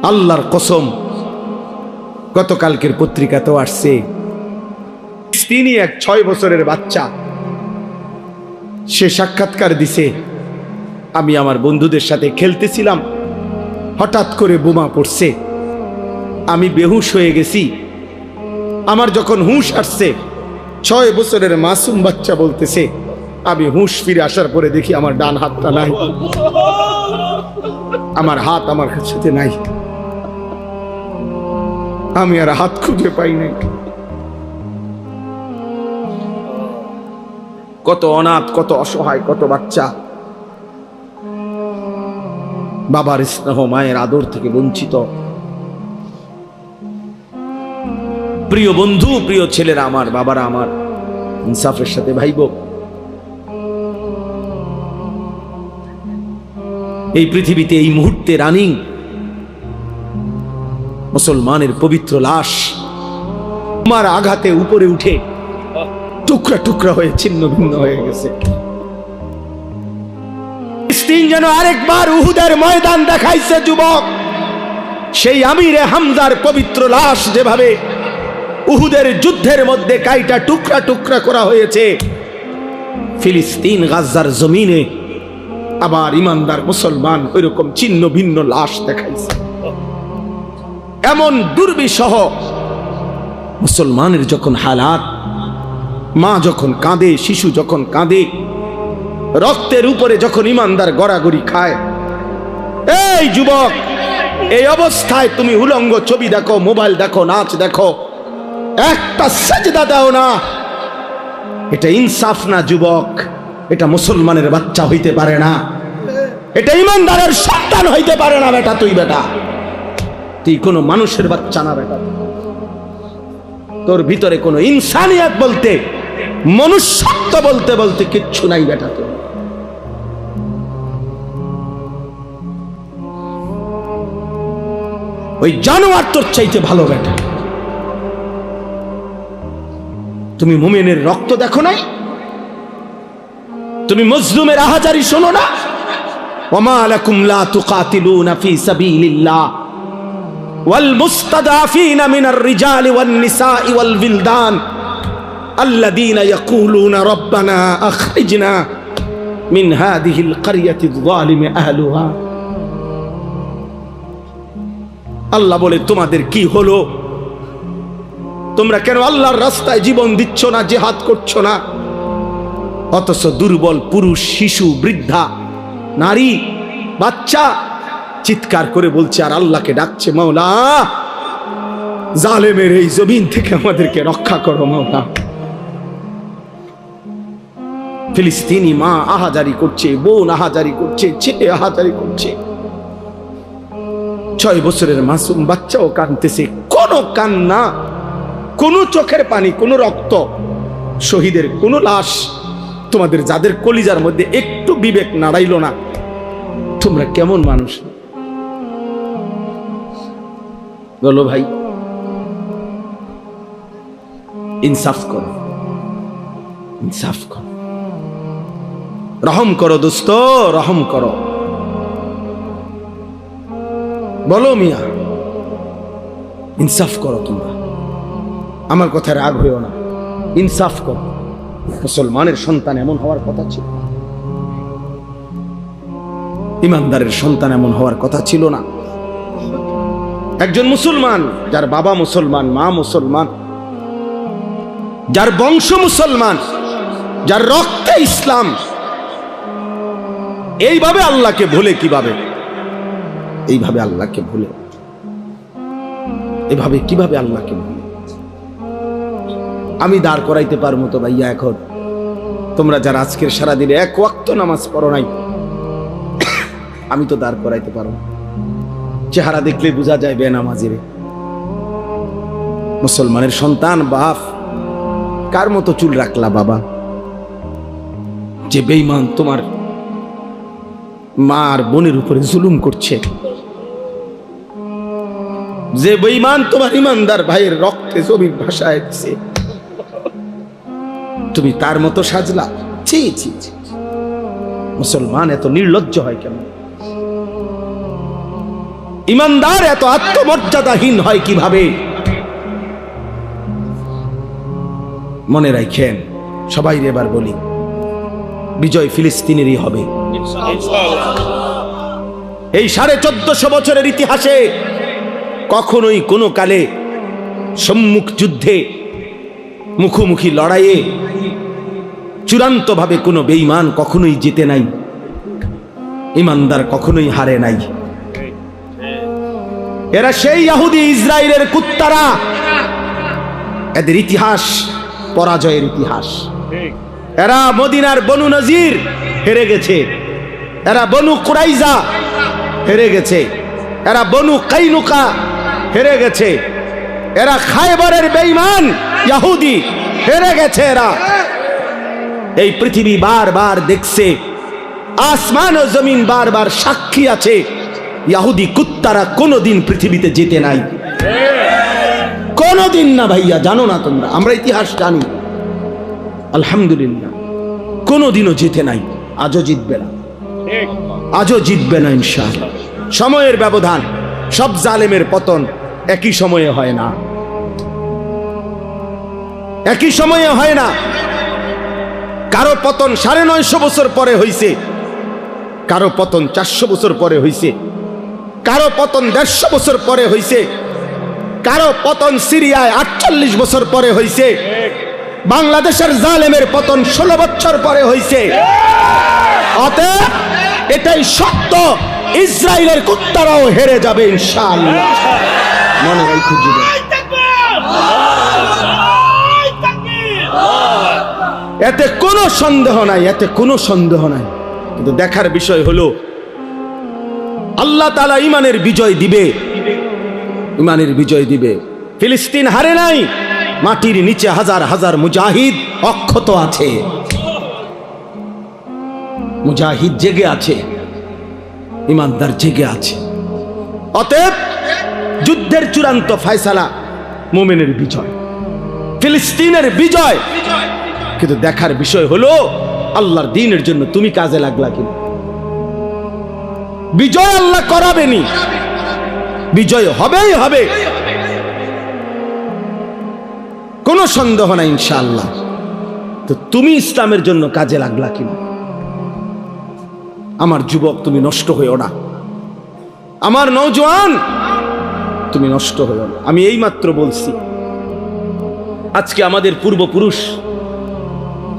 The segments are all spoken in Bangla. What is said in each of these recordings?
আল্লাহর কসম, গতকালকের পত্রিকাতেও আসছে, তিনি এক 6 বছরের বাচ্চা, সে সাক্ষাৎকার দিছে, আমি আমার বন্ধুদের সাথে খেলতেছিলাম, হঠাৎ করে বোমা পড়ছে, আমি বেহুশ হয়ে গেছি। আমার যখন হুঁশ আসছে, 6 বছরের মাসুম বাচ্চা বলতেছে, আমি হুঁশ ফিরে আসার পরে দেখি আমার ডান হাতটা নাই, আমার হাত আমার কাছে নাই, আমি আর হাত খুঁজে পাই নাই। কত অনাথ, কত অসহায়, কত বাচ্চা বাবার স্নেহ, মায়ের আদর থেকে বঞ্চিত। প্রিয় বন্ধু, প্রিয় ছেলেরা আমার, বাবারা আমার, ইনসাফের সাথে ভাইব। এই পৃথিবীতে এই মুহূর্তে রানিং মুসলমানের পবিত্র লাশ আমার আঘাতে উপরে উঠে টুকরা টুকরা হয়ে ছিন্ন ভিন্ন হয়ে গেছে। ফিলিস্তিন যেন আরেকবার উহুদের ময়দান দেখাইছে যুবক। সেই আমিরে হামজার পবিত্র লাশ যেভাবে উহুদের যুদ্ধের মধ্যে কাইটা টুকরা টুকরা করা হয়েছে, ফিলিস্তিন গাজার জমিনে আবার ইমানদার মুসলমান ওইরকম ছিন্ন ভিন্ন লাশ দেখাইছে। এমন দুর্বিষহ মুসলমানের যখন হালাত, মা যখন কাঁদে, শিশু যখন কাঁদে, রক্তের উপরে যখন ইমানদার গড়াগড়ি খায়, এই যুবক, এই অবস্থায় তুমি উলঙ্গ ছবি দেখো, মোবাইল দেখো, নাচ দেখো, একটা সাজদা দাও না, এটা ইনসাফ না যুবক, এটা মুসলমানের বাচ্চা হইতে পারে না, এটা ইমানদারের সন্তান হইতে পারে না। বেটা তুই, বেটা তুই কোনো মানুষের বাচ্চা না বেটা, তোর ভিতরে কোনো ইনসানিয়ত বলতে, মনুষ্যত্ব বলতে বলতে কিচ্ছু নাই বেটা। তোর ওই জানোয়ার তোর চাইতে ভালো বেটা। তুমি মুমিনের রক্ত দেখো নাই? তুমি মজলুমের আহাজারি শোনো না? ওয়ামা লাকুম লা তুকাতিলুনা ফি সাবিলিল্লাহ ওয়াল মুস্তাদাফিনা মিনার রিজালি ওয়ান নিসাই ওয়াল বিলদান আল্লাযীনা ইয়াকুলুনা রাব্বানা আখরিজনা মিন হাযিহিল ক্বরিয়াতিয যালিমি আহলুহা। আল্লাহ বলে, তোমাদের কি হলো? তোমরা কেন আল্লাহর রাস্তায় জীবন দিচ্ছ না, জিহাদ করছো না? অথচ দুর্বল পুরুষ, শিশু, বৃদ্ধা, নারী, বাচ্চা চিৎকার করে বলছে আর আল্লাহকে ডাকছে, মাওলা জালেমের এই জমিন থেকে আমাদেরকে রক্ষা করো মাওলা। ফিলিস্তিনি মা আহাজারি করছে, বোন আহাজারি করছে, ছেলে আহাজারি করছে, 6 বছরের মাসুম বাচ্চাও কাঁদতেছে। কোনো কান্না, কোনো চোখের পানি, কোনো রক্ত, শহীদের কোনো লাশ, তোমাদের যাদের কলিজার মধ্যে একটু বিবেক নাড়াইল না, তোমরা কেমন মানুষ বলো ভাই? ইনসাফ করো, ইনসাফ করো, রহম করো দোস্ত, রহম করো। বলো মিয়া, ইনসাফ করো তোমরা। আমার কথায় রাগ হইও না, ইনসাফ করো। মুসলমানের সন্তান এমন হওয়ার কথা ছিল, ইমানদারের সন্তান এমন হওয়ার কথা ছিল না। একজন মুসলমান, যার বাবা মুসলমান, মা মুসলমান, যার বংশ মুসলমান, যার রক্তে ইসলাম, এইভাবে আল্লাহকে ভুলে কিভাবে? এইভাবে আল্লাহকে ভুলে, এভাবে কিভাবে আল্লাহকে ভুলে? আমি দাঁড় করাইতে পারবো তো ভাইয়া এখন? তোমরা যারা আজকের সারাদিনে 1 ওয়াক্ত নামাজ পড়ো নাই, আমি তো দাঁড় করাইতে পারবো। চেহারা দেখলে বোঝা যায় বেনামাজির। মুসলমানের সন্তান, বাপ, কার মতো চুল রাখলা বাবা? যে বেঈমান তোমার মা আর বোনের উপরে জুলুম করছে, যে বেঈমান তোমার ইমানদার ভাইয়ের রক্তে জমির ভাষায় দিছে, তুমি তার মতো সাজলা? ছি ছি ছি! মুসলমান এত নির্লজ্জ হয় কেন? ইমানদার এত আত্মমর্যাদাহীন হয় কিভাবে? মনে রাখেন, সবাই এবার বলি, বিজয় ফিলিস্তিনেরই হবে। এই 1450 বছরের ইতিহাসে কখনোই কোনো কালে সম্মুখ যুদ্ধে মুখোমুখি লড়াইয়ে চূড়ান্তভাবে কোনো বেঈমান কখনোই জিতে নাই, ইমানদার কখনোই হারে নাই। এরা সেই ইহুদি ইসরায়েলের কুত্তারা, এদের ইতিহাস পরাজয়ের ইতিহাস। এরা মদিনার বনু নজির হেরে গেছে, এরা বনু কুরাইজা হেরে গেছে, এরা বনু কাইনুকা হেরে গেছে, এরা খায়বরের বেঈমান ইহুদি হেরে গেছে। এরা এই পৃথিবী বারবার দেখছে, আসমান ও জমিন বারবার সাক্ষী আছে, ইহুদি কুত্তারা কোনোদিন পৃথিবীতে জিতে নাই, কোনোদিন না। ভাইয়া জানো না তোমরা, আমরা ইতিহাস জানি, আলহামদুলিল্লাহ কোনোদিনও জিতে নাই, আজও জিতবে না, আজও জিতবে না ইনশাআল্লাহ। সময়ের ব্যবধান, সব জালেমের পতন একই সময়ে হয় না, একই সময়ে হয় না। কারো পতন 950 বছর পরে হইছে, কারো পতন 400 বছর পরে হইছে, কারো পতন 150 বছর পরে হইছে, কারো পতন সিরিয়ায় 48 বছর পরে হইছে, বাংলাদেশের জালেমের পতন 16 বছর পরে হইছে। অতএব এটাই সত্য, ইসরায়েলের কুত্তারাও হেরে যাবে ইনশাআল্লাহ। মনে রাখো যুবক, এতে কোনো সন্দেহ নাই, এতে কোনো সন্দেহ নাই। কিন্তু দেখার বিষয় হলো আল্লাহ তাআলা ঈমানের বিজয় দিবে, ঈমানের বিজয় দিবে। ফিলিস্তিন হারে নাই, মাটির নিচে হাজার হাজার মুজাহিদ অক্ষত আছে, মুজাহিদ জেগে আছে, ঈমানদার জেগে আছে। অতএব যুদ্ধের চূড়ান্ত ফয়সালা মুমিনের বিজয়, ফিলিস্তিনের বিজয়। কিন্তু দেখার বিষয় হলো আল্লাহর দ্বীনের জন্য তুমি কাজে লাগলা কিনা। বিজয় আল্লাহ করাবেনি, বিজয় হবেই হবে, কোনো সন্দেহ নাই ইনশাআল্লাহ। তো তুমি ইসলামের জন্য কাজে লাগলা কিনা। আমার যুবক, তুমি নষ্ট হইও না, আমার নওজোয়ান তুমি নষ্ট হইও না। আমি এইমাত্র বলছি, আজকে আমাদের পূর্বপুরুষ,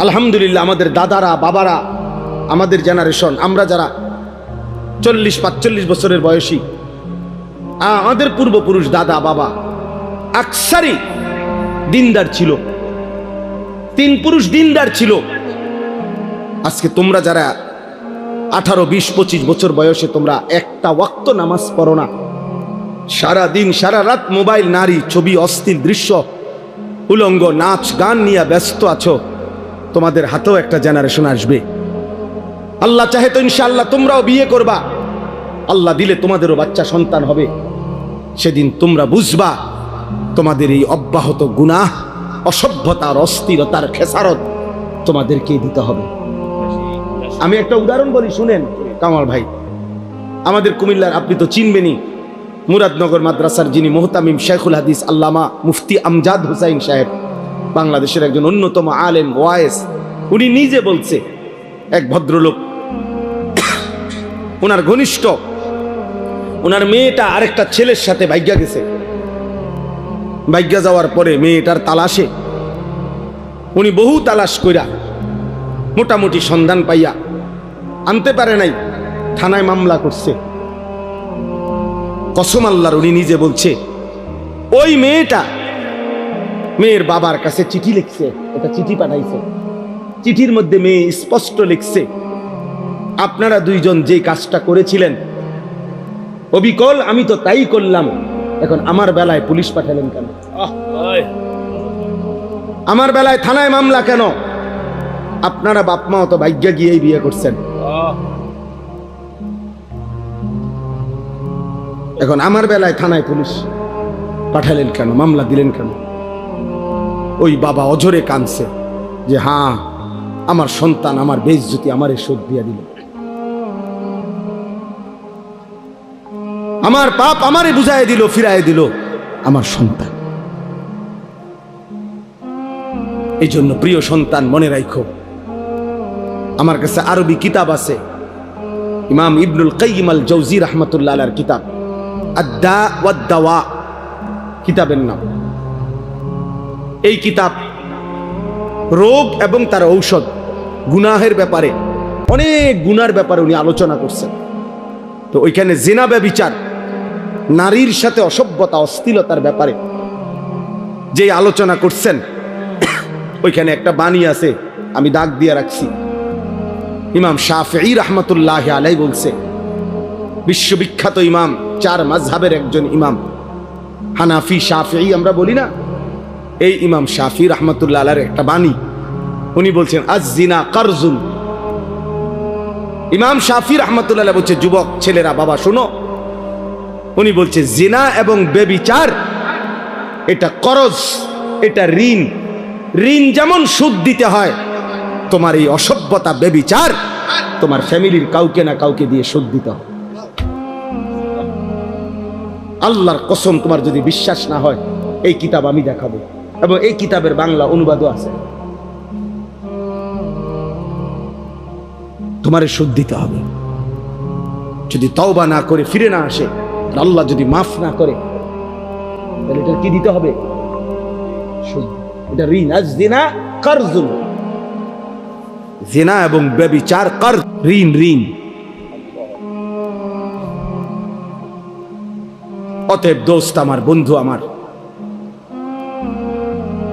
আলহামদুলিল্লাহ আমাদের দাদারা বাবারা, আমাদের জেনারেশন, আমরা যারা 40-45 বছরের বয়সী, আমাদের পূর্বপুরুষ দাদা বাবা আকসারি দিনদার ছিল, 3 পুরুষ দিনদার ছিল। আজকে তোমরা যারা 18, 20, 25 বছর বয়সে তোমরা একটা ওয়াক্ত নামাজ পড়ো না, সারা দিন সারা রাত মোবাইল, নারী, ছবি, অশ্লীল দৃশ্য, উলঙ্গ নাচ গান নিয়ে ব্যস্ত আছো, তোমাদের হাতেও একটা জেনারেশন আসবে। আল্লাহ চাহে তো ইনশাআল্লাহ তোমরাও বিয়ে করবা, আল্লাহ দিলে তোমাদেরও বাচ্চা সন্তান হবে। সেদিন তোমরা বুঝবা তোমাদের এই অব্যাহত গুনাহ, অসভ্যতার, অস্থিরতার খেসারত তোমাদেরকে দিতে হবে। আমি একটা উদাহরণ বলি, শুনেন কামাল ভাই। আমাদের কুমিল্লার, আপনি তো চিনবেনই, মুরাদনগর মাদ্রাসার যিনি মুহতামিম শেখুল হাদিস আল্লামা মুফতি আমজাদ হুসাইন সাহেব, বাংলাদেশের একজন অন্যতম আলেম ওয়াইস, উনি নিজে বলছে, এক ভদ্রলোক, ওনার ঘনিষ্ঠ, ওনার মেয়েটা আরেকটা ছেলের সাথে ভাগ্যা গেছে। ভাগ্যা যাওয়ার পরে মেয়েটার তালাশে উনি বহু তালাশ কইরা মোটামুটি সন্ধান পাইয়া আনতে পারে নাই, থানায় মামলা করছে। কসম আল্লাহর, উনি নিজে বলছে, ওই মেয়েটা মেয়ের বাবার কাছে চিঠি লিখছে, এটা চিঠি পাঠাইছে। চিঠির মধ্যে মেয়ে স্পষ্ট লিখছে, আপনারা দুইজন যে কাজটা করেছিলেন অবিকল আমি তো তাই করলাম, এখন আমার বেলায় পুলিশ পাঠালেন কেন? আমার বেলায় থানায় মামলা কেন? আপনারা বাপ মা তো ভাগ্যা গিয়েই বিয়ে করছেন, এখন আমার বেলায় থানায় পুলিশ পাঠালেন কেন, মামলা দিলেন কেন? ওই বাবা অঝরে কাঁদছে যে হ্যাঁ, আমার সন্তান আমার বেইজ্জতি আমারে শোধ দিয়া দিল। আমার পাপ আমারে বুঝায় দিল, ফিরায় দিল আমার সন্তান। এই জন্য প্রিয় সন্তান, মনে রাখো, আমার কাছে আরবি কিতাব আছে, ইমাম ইবনুল কাইয়িম আল জাওজি রাহমাতুল্লাহ আলাইহির কিতাব আদ-দা ওয়াদ-দাওয়া কিতাবের নাম। এই কিতাব রোগ এবং তার ঔষধ, গুনাহের ব্যাপারে, অনেক গুনার ব্যাপারে উনি আলোচনা করছেন। তো ওইখানে জিনা, ব্যভিচার, নারীর সাথে অসভ্যতা, অশ্লীলতার ব্যাপারে যে আলোচনা করছেন, ওইখানে একটা বাণী আছে, আমি দাগ দিয়ে রাখছি। ইমাম শাফিঈ রাহমাতুল্লাহ আলাইহি বলছে, বিশ্ববিখ্যাত ইমাম, 4 মাযহাবের একজন ইমাম, হানাফি শাফিঈ আমরা বলি না, এই ইমাম শাফিঈ রাহমাতুল্লাহ আলাইহির একটা বাণী, উনি বলছেন আজ-জিনা কারজুন। ইমাম শাফিঈ রাহমাতুল্লাহ আলাইহি বলছে, যুবক ছেলেরা, বাবা শোনো, উনি বলছে জিনা এবং ব্যভিচার এটা করজ, এটা ঋণ। ঋণ যেমন সুদ দিতে হয়, তোমার এই অসভ্যতা, ব্যভিচার তোমার ফ্যামিলির কাউকে না কাউকে দিয়ে সুদ দিতে হয়। আল্লাহর কসম, তোমার যদি বিশ্বাস না হয়, এই কিতাব আমি দেখাবো, এবং এই কিতাবের বাংলা অনুবাদও আছে। তোমারে সুদ দিতে হবে, যদি তওবা না করে ফিরে না আসে, আল্লাহ যদি মাফ না করে, তাহলে এটা কি দিতে হবে? সুদ। এটা ঋণ। আজ-জিনা কারজুন, জিনা এবং ব্যভিচার কারজ, ঋণ, ঋণ। অতএব দোস্ত আমার, বন্ধু আমার,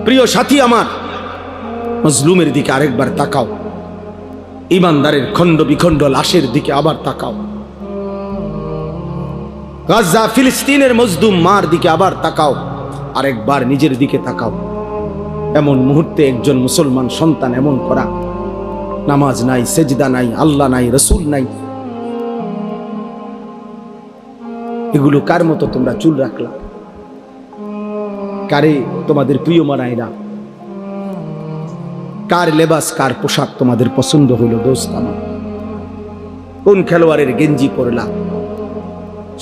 প্রিয় সাথী আমার, মজলুমের দিকে আরেকবার তাকাও, ইমানদারের খণ্ড বিখণ্ড লাশের দিকে আবার তাকাও, গাজা ফিলিস্তিনের মজলুম মার দিকে আবার তাকাও, আরেকবার নিজের দিকে তাকাও। এমন মুহূর্তে একজন মুসলমান সন্তান এমন করা, নামাজ নাই, সেজদা নাই, আল্লাহ নাই, রসুল নাই, এগুলো কার মতো তোমরা চুল রাখলা? কারে তোমাদের প্রিয় মানাইরা? কার লেবাস, কার পোশাক তোমাদের পছন্দ হইল? দোস্ত আমার, কোন খেলোয়াড়ের গেঞ্জি পরলা?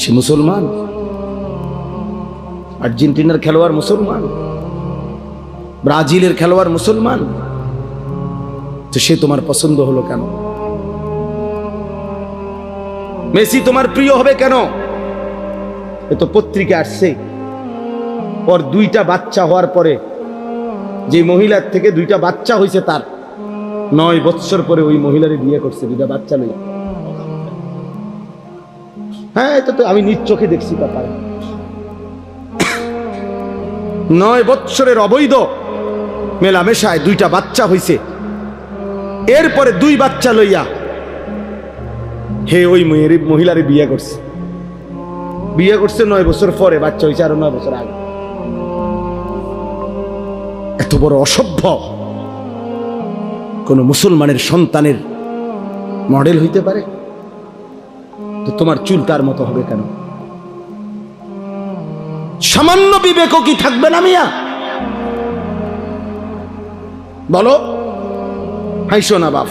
সে মুসলমান? আর্জেন্টিনার খেলোয়াড় মুসলমান, ব্রাজিলের খেলোয়াড় মুসলমান, তো সে তোমার পছন্দ হলো কেন? মেসি তোমার প্রিয় হবে কেন? এ তো পত্রিকা আসছে, ওর 2টা বাচ্চা হওয়ার পরে, যে মহিলার থেকে 2টা বাচ্চা হয়েছে, তার 9 বছর পরে ওই মহিলারে বিয়ে করছে, 2টা বাচ্চা লইয়া। হ্যাঁ, এটা তো আমি নিজ চোখে দেখছি ব্যাপারে। 9 বছরের অবৈধ মেলামেশায় 2টা বাচ্চা হয়েছে, এরপরে 2 বাচ্চা লইয়া হে ওই মহিলারে বিয়ে করছে। 9 বছর পরে বাচ্চা হয়েছে, আরো 9 বছর আগে। এত বড় অসভ্য কোন মুসলমানের সন্তানের মডেল হইতে পারে? তো তোমার চুল তার মতো হবে কেন? সামান্য বিবেকও কি থাকবে না মিয়া? বলো। হাইসো না বাপ,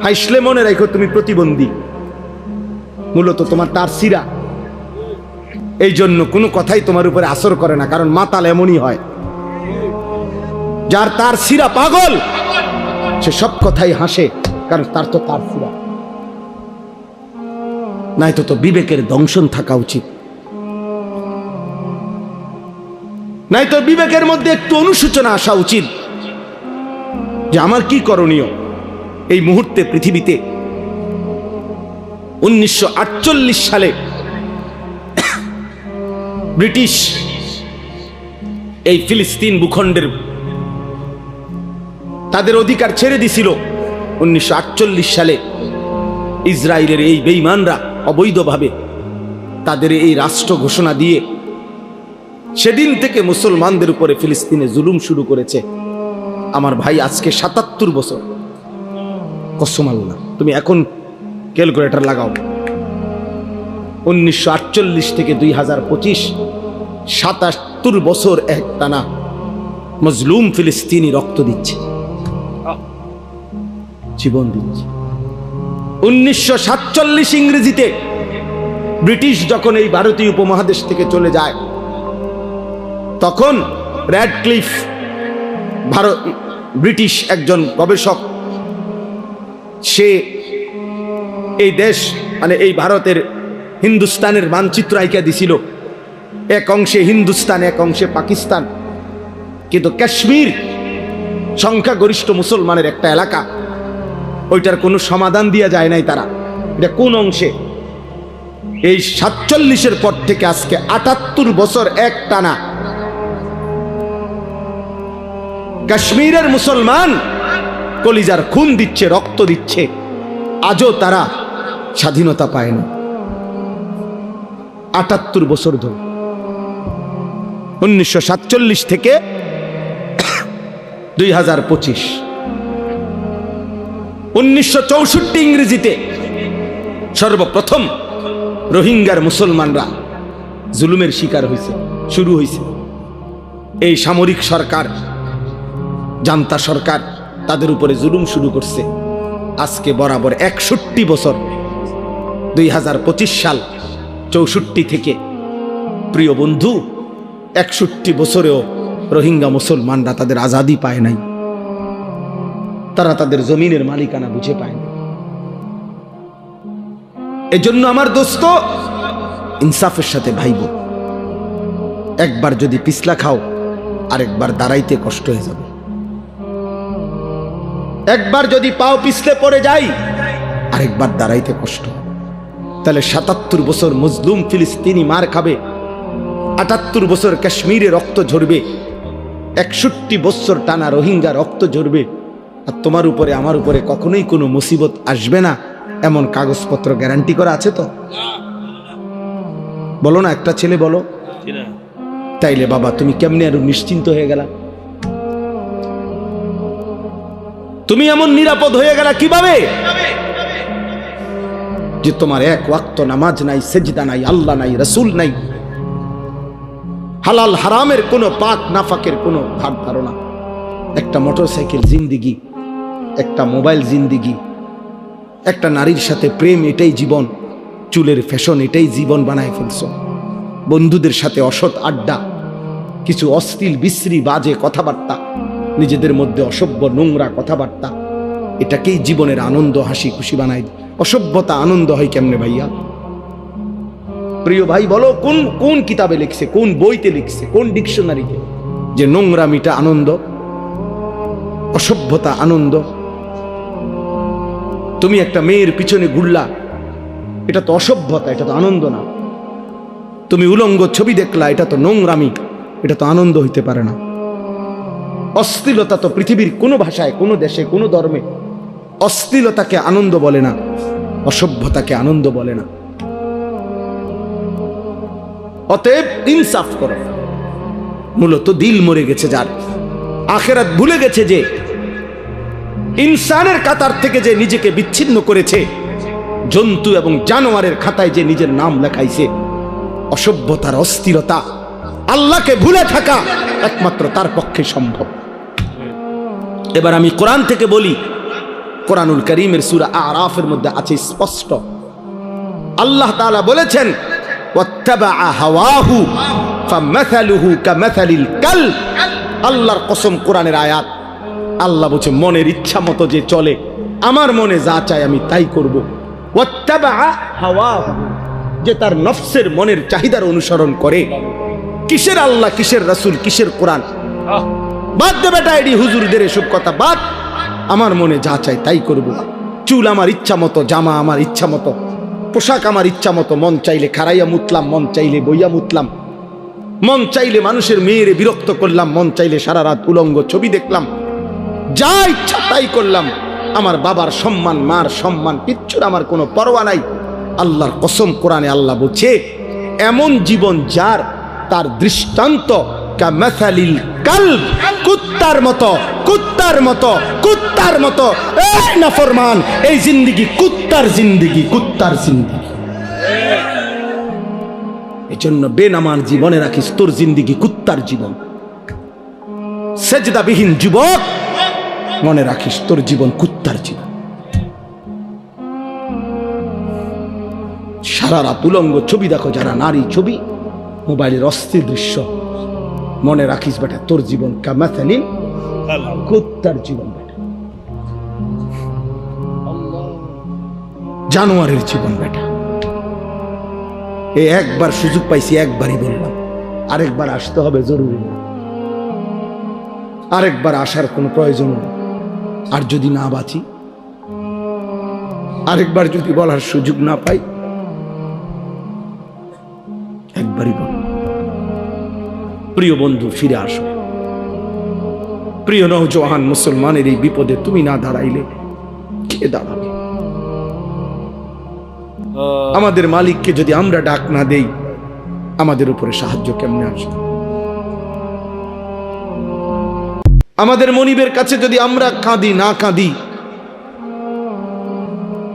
হাইসলে মনে রাখো তুমি প্রতিবন্ধী, মূলত তোমার তার সিরা। এই জন্য কোনো কথাই তোমার উপরে আসর করে না, কারণ মাতাল এমনই হয়, যার তার সিরা পাগল, সে সব কথাই হাসে, কারণ তার তো তার সিরা নাই। তো বিবেকের দংশন থাকা উচিত, নাই তো বিবেকের মধ্যে একটু অনুশোচনা আসা উচিত যে আমার কি করণীয় এই মুহূর্তে পৃথিবীতে। 1948 সালে ব্রিটিশ এই ফিলিস্তিন ভূখণ্ডের তাদের অধিকার ছেড়ে দিছিল। 1948 সালে ইসরায়েলের এই বেঈমানরা অবৈধভাবে তাদের এই রাষ্ট্র ঘোষণা দিয়ে সেদিন থেকে মুসলমানদের উপরে ফিলিস্তিনে জুলুম শুরু করেছে। আমার ভাই, আজকে 77 বছর। কসম আল্লাহ, তুমি এখন ক্যালকুলেটর লাগাও, 1948 থেকে 2025, 77 বছর এক টানা মজলুম ফিলিস্তিনি রক্ত দিচ্ছে, জীবন দিচ্ছে। 1947 ইংরেজিতে ব্রিটিশ যখন এই ভারতীয় উপমহাদেশ থেকে চলে যায়, তখন র্যাডক্লিফ ব্রিটিশ একজন গবেষক, সে এই দেশ মানে এই ভারতের হিন্দুস্তানের মানচিত্র আইকা দিছিল। এক অংশে হিন্দুস্তান, এক অংশে পাকিস্তান, কিন্তু কাশ্মীর সংখ্যাগরিষ্ঠ মুসলমানের একটা এলাকা, ওইটার কোনো সমাধান দিয়া যায় নাই তারা, এটা কোন অংশে। এই 47-এর পর থেকে আজকে 78 বছর এক টানা কাশ্মীরের মুসলমান কলিজার খুন দিচ্ছে, রক্ত দিচ্ছে, আজও তারা স্বাধীনতা পায় না। 78 বছর ধরে, 1947 থেকে 2025। 1964 ইংরেজিতে সর্বপ্রথম রোহিঙ্গার মুসলমানরা জুলুমের শিকার হয়েছে, শুরু হয়েছে। এই সামরিক সরকার, জান্তা সরকার তাদের উপরে জুলুম শুরু করছে। আজকে বরাবর 61 বছর, 2025 সাল 64 থেকে, প্রিয় বন্ধু, 61 বছরেও রোহিঙ্গা মুসলমানরা তাদের আজাদি পায় নাই, তারা তাদের জমিনের মালিকানা বুঝে পায় না। এজন্য আমার দোস্ত, ইনসাফের সাথে ভাইব। একবার যদি পিছলা খাও, আরেকবার দাঁড়াইতে কষ্ট হয়ে যাবে। একবার যদি পাও পিছলে পড়ে যাই, আরেকবার দাঁড়াইতে কষ্ট। তাহলে 77 বছর মজলুম ফিলিস্তিনি মার খাবে, 78 বছর কাশ্মীরে রক্ত ঝরবে, 61 বছর টানা রোহিঙ্গা রক্ত ঝরবে, আর তোমার উপরে আমার উপরে কখনোই কোনো মুসিবত আসবে না, এমন কাগজপত্র গ্যারান্টি করা আছে তো? বলো না, একটা ছেলে বলো। তাইলে বাবা তুমি কেমনে আরো নিশ্চিন্ত হয়ে গেলা? তুমি এমন নিরাপদ হয়ে গেলা কিভাবে যে তোমার এক ওয়াক্ত নামাজ নাই, সেজদা নাই, আল্লাহ নাই, রাসূল নাই, হালাল হারামের কোনো পাক নাফাকের কোনো ধার ধারণা, একটা মোটরসাইকেল জিন্দিগি, একটা মোবাইল জিন্দিগি, একটা নারীর সাথে প্রেম, এটাই জীবন, চুলের ফ্যাশন, এটাই জীবন বানায় ফেলছো, বন্ধুদের সাথে অসৎ আড্ডা, কিছু অশ্লীল বিশ্রী বাজে কথাবার্তা, নিজেদের মধ্যে অসভ্য নোংরা কথাবার্তা, এটাকেই জীবনের আনন্দ, হাসি খুশি বানাই। অসভ্যতা আনন্দ হয় কেমনে ভাইয়া? প্রিয় ভাই বলো, কোন কোন কিতাবে লিখছে, কোন বইতে লিখছে, কোন ডিকশনারিতে যে নোংরামিটা আনন্দ, অসভ্যতা আনন্দ? তুমি একটা মেয়ের পিছনে ঘুরলা, এটা তো অসভ্যতা, এটা তো আনন্দ না। তুমি উলঙ্গ ছবি দেখলা, এটা তো নোংরামি, এটা তো আনন্দ হইতে পারে না। অশ্লীলতা তো পৃথিবীর কোনো ভাষায়, কোনো দেশে, কোনো ধর্মে অশ্লীলতাকে আনন্দ বলে না, অসভ্যতাকে আনন্দ বলে না। অতএব ইনসাফ করো। মূলত দিল মরে গেছে যার, আখিরাত ভুলে গেছে যে, ইনসানের কাতার থেকে যে নিজেকে বিচ্ছিন্ন করেছে, জন্তু এবং জানোয়ারের খাতায় যে নিজের নাম লেখাইছে, অসভ্যতার অস্থিরতা, আল্লাহকে ভুলে থাকা একমাত্র তার পক্ষে সম্ভব। এবার আমি কোরআন থেকে বলি, কোরআনুল কারীমের সূরা আরাফের মধ্যে আছে স্পষ্ট, আল্লাহ তাআলা বলেছেন, ওয়াত্তাবাআ হাওয়াহু ফামাসালুহু কামাসালিল কালব। আল্লাহর কসম, কোরআনের আয়াত, আল্লাহ বলছে মনের ইচ্ছা মতো যে চলে, আমার মনে যা চায় আমি তাই করব। ওয়াত্তাবাআ হাওয়াহু, যে তার নফসের মনের চাহিদার অনুসরণ করে। কিসের আল্লাহ, কিসের রাসূল, কিসের কোরআন? বাদ দে বেটা, এডি হুজুরদের এসব কথা বাদ। আমার মনে যা চাই তাই করব। চুল আমার ইচ্ছা মতো, জামা আমার ইচ্ছা মতো, পোশাক আমার ইচ্ছা মতো, মন চাইলে খাড়াইয়া মুতলাম, মন চাইলে বইয়া মুতলাম, মন চাইলে মানুষের মেয়েরে বিরক্ত করলাম, মন চাইলে সারা রাত উলঙ্গ ছবি দেখলাম, যা ইচ্ছা তাই করলাম। আমার বাবার সম্মান, মার সম্মান, কিচ্ছুর আমার কোনো পরোয়া নাই। আল্লাহর কসম, কোরআনে আল্লাহ বলছে, এমন জীবন যার, তার দৃষ্টান্ত কামাসালিল কালব, কুত্তার মতো, কুত্তার মতো, কুত্তার মতো। এই নাফরমান, এই জিন্দেগি কুত্তার জিন্দেগি, কুত্তার জিন্দেগি। এজন্য বেনামার জীবনে রাখিস, তোর জিন্দেগি কুত্তার জীবন। সেজদাবিহীন যুবক, মনে রাখিস তোর জীবন কুত্তার জীবন। সারা রাত উলঙ্গ ছবি দেখো যারা, নারী ছবি, মোবাইলের অস্থির দৃশ্য। মনে রাখিস বেটা, তোর জীবন কামাথালিন কুত্তার জীবন বেটা, জানোয়ারের জীবন বেটা। এই একবার সুযোগ পাইছি, একবারই বললাম, আরেকবার আসতে হবে জরুরি না, আরেকবার আসার কোনো প্রয়োজন নেই। আর যদি না বাঁচি, আরেকবার যদি বলার সুযোগ না পাই, একবারই বল। প্রিয় বন্ধু, ফিরে আসো। প্রিয় নওজওয়ান মুসলমানের এই বিপদে তুমি না দাঁড়াইলে কে দাঁড়াবে? আমাদের মালিককে যদি আমরা ডাক না দেই, আমাদের উপরে সাহায্য কেমনে আসবে? আমাদের মনিবের কাছে যদি আমরা কাঁদি না কাঁদি,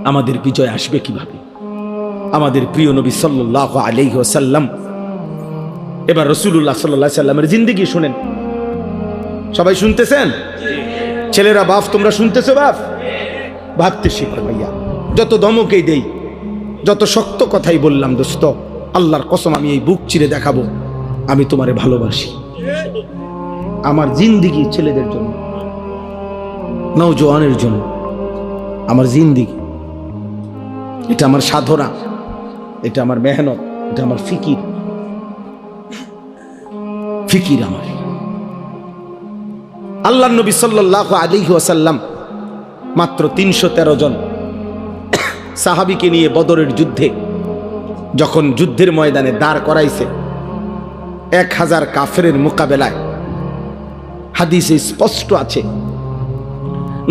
আমাদের বিজয় আসবে কিভাবে? আমাদের প্রিয় নবী সাল্লাল্লাহু আলাইহি ওয়াসাল্লাম, এবার রাসূলুল্লাহ সাল্লাল্লাহু আলাইহি ওয়াসাল্লামের জিন্দেগি শুনেন। সবাই শুনতেছেন? ছেলেরা, বাপ তোমরা শুনতেছো? বাপ ভাবতে শিখো ভাইয়া। যত ধমকেই দেই, যত শক্ত কথাই বললাম, দোস্ত আল্লাহর কসম আমি এই বুক চিরে দেখাবো আমি তোমারে ভালোবাসি। আমার জিন্দেগি ছেলেদের জন্য, নওজওয়ানের জন্য, আমার জিন্দেগি, এটা আমার সাধনা, এটা আমার মেহনত, এটা আমার ফিকির আমার। আল্লাহর নবী সাল্লাল্লাহু আলাইহি ওয়াসাল্লাম মাত্র 313 জন সাহাবীকে নিয়ে বদরের যুদ্ধে যখন যুদ্ধের ময়দানে দাঁড় করাইছে, 1000 কাফেরের মোকাবেলায়, হাদিসে স্পষ্ট আছে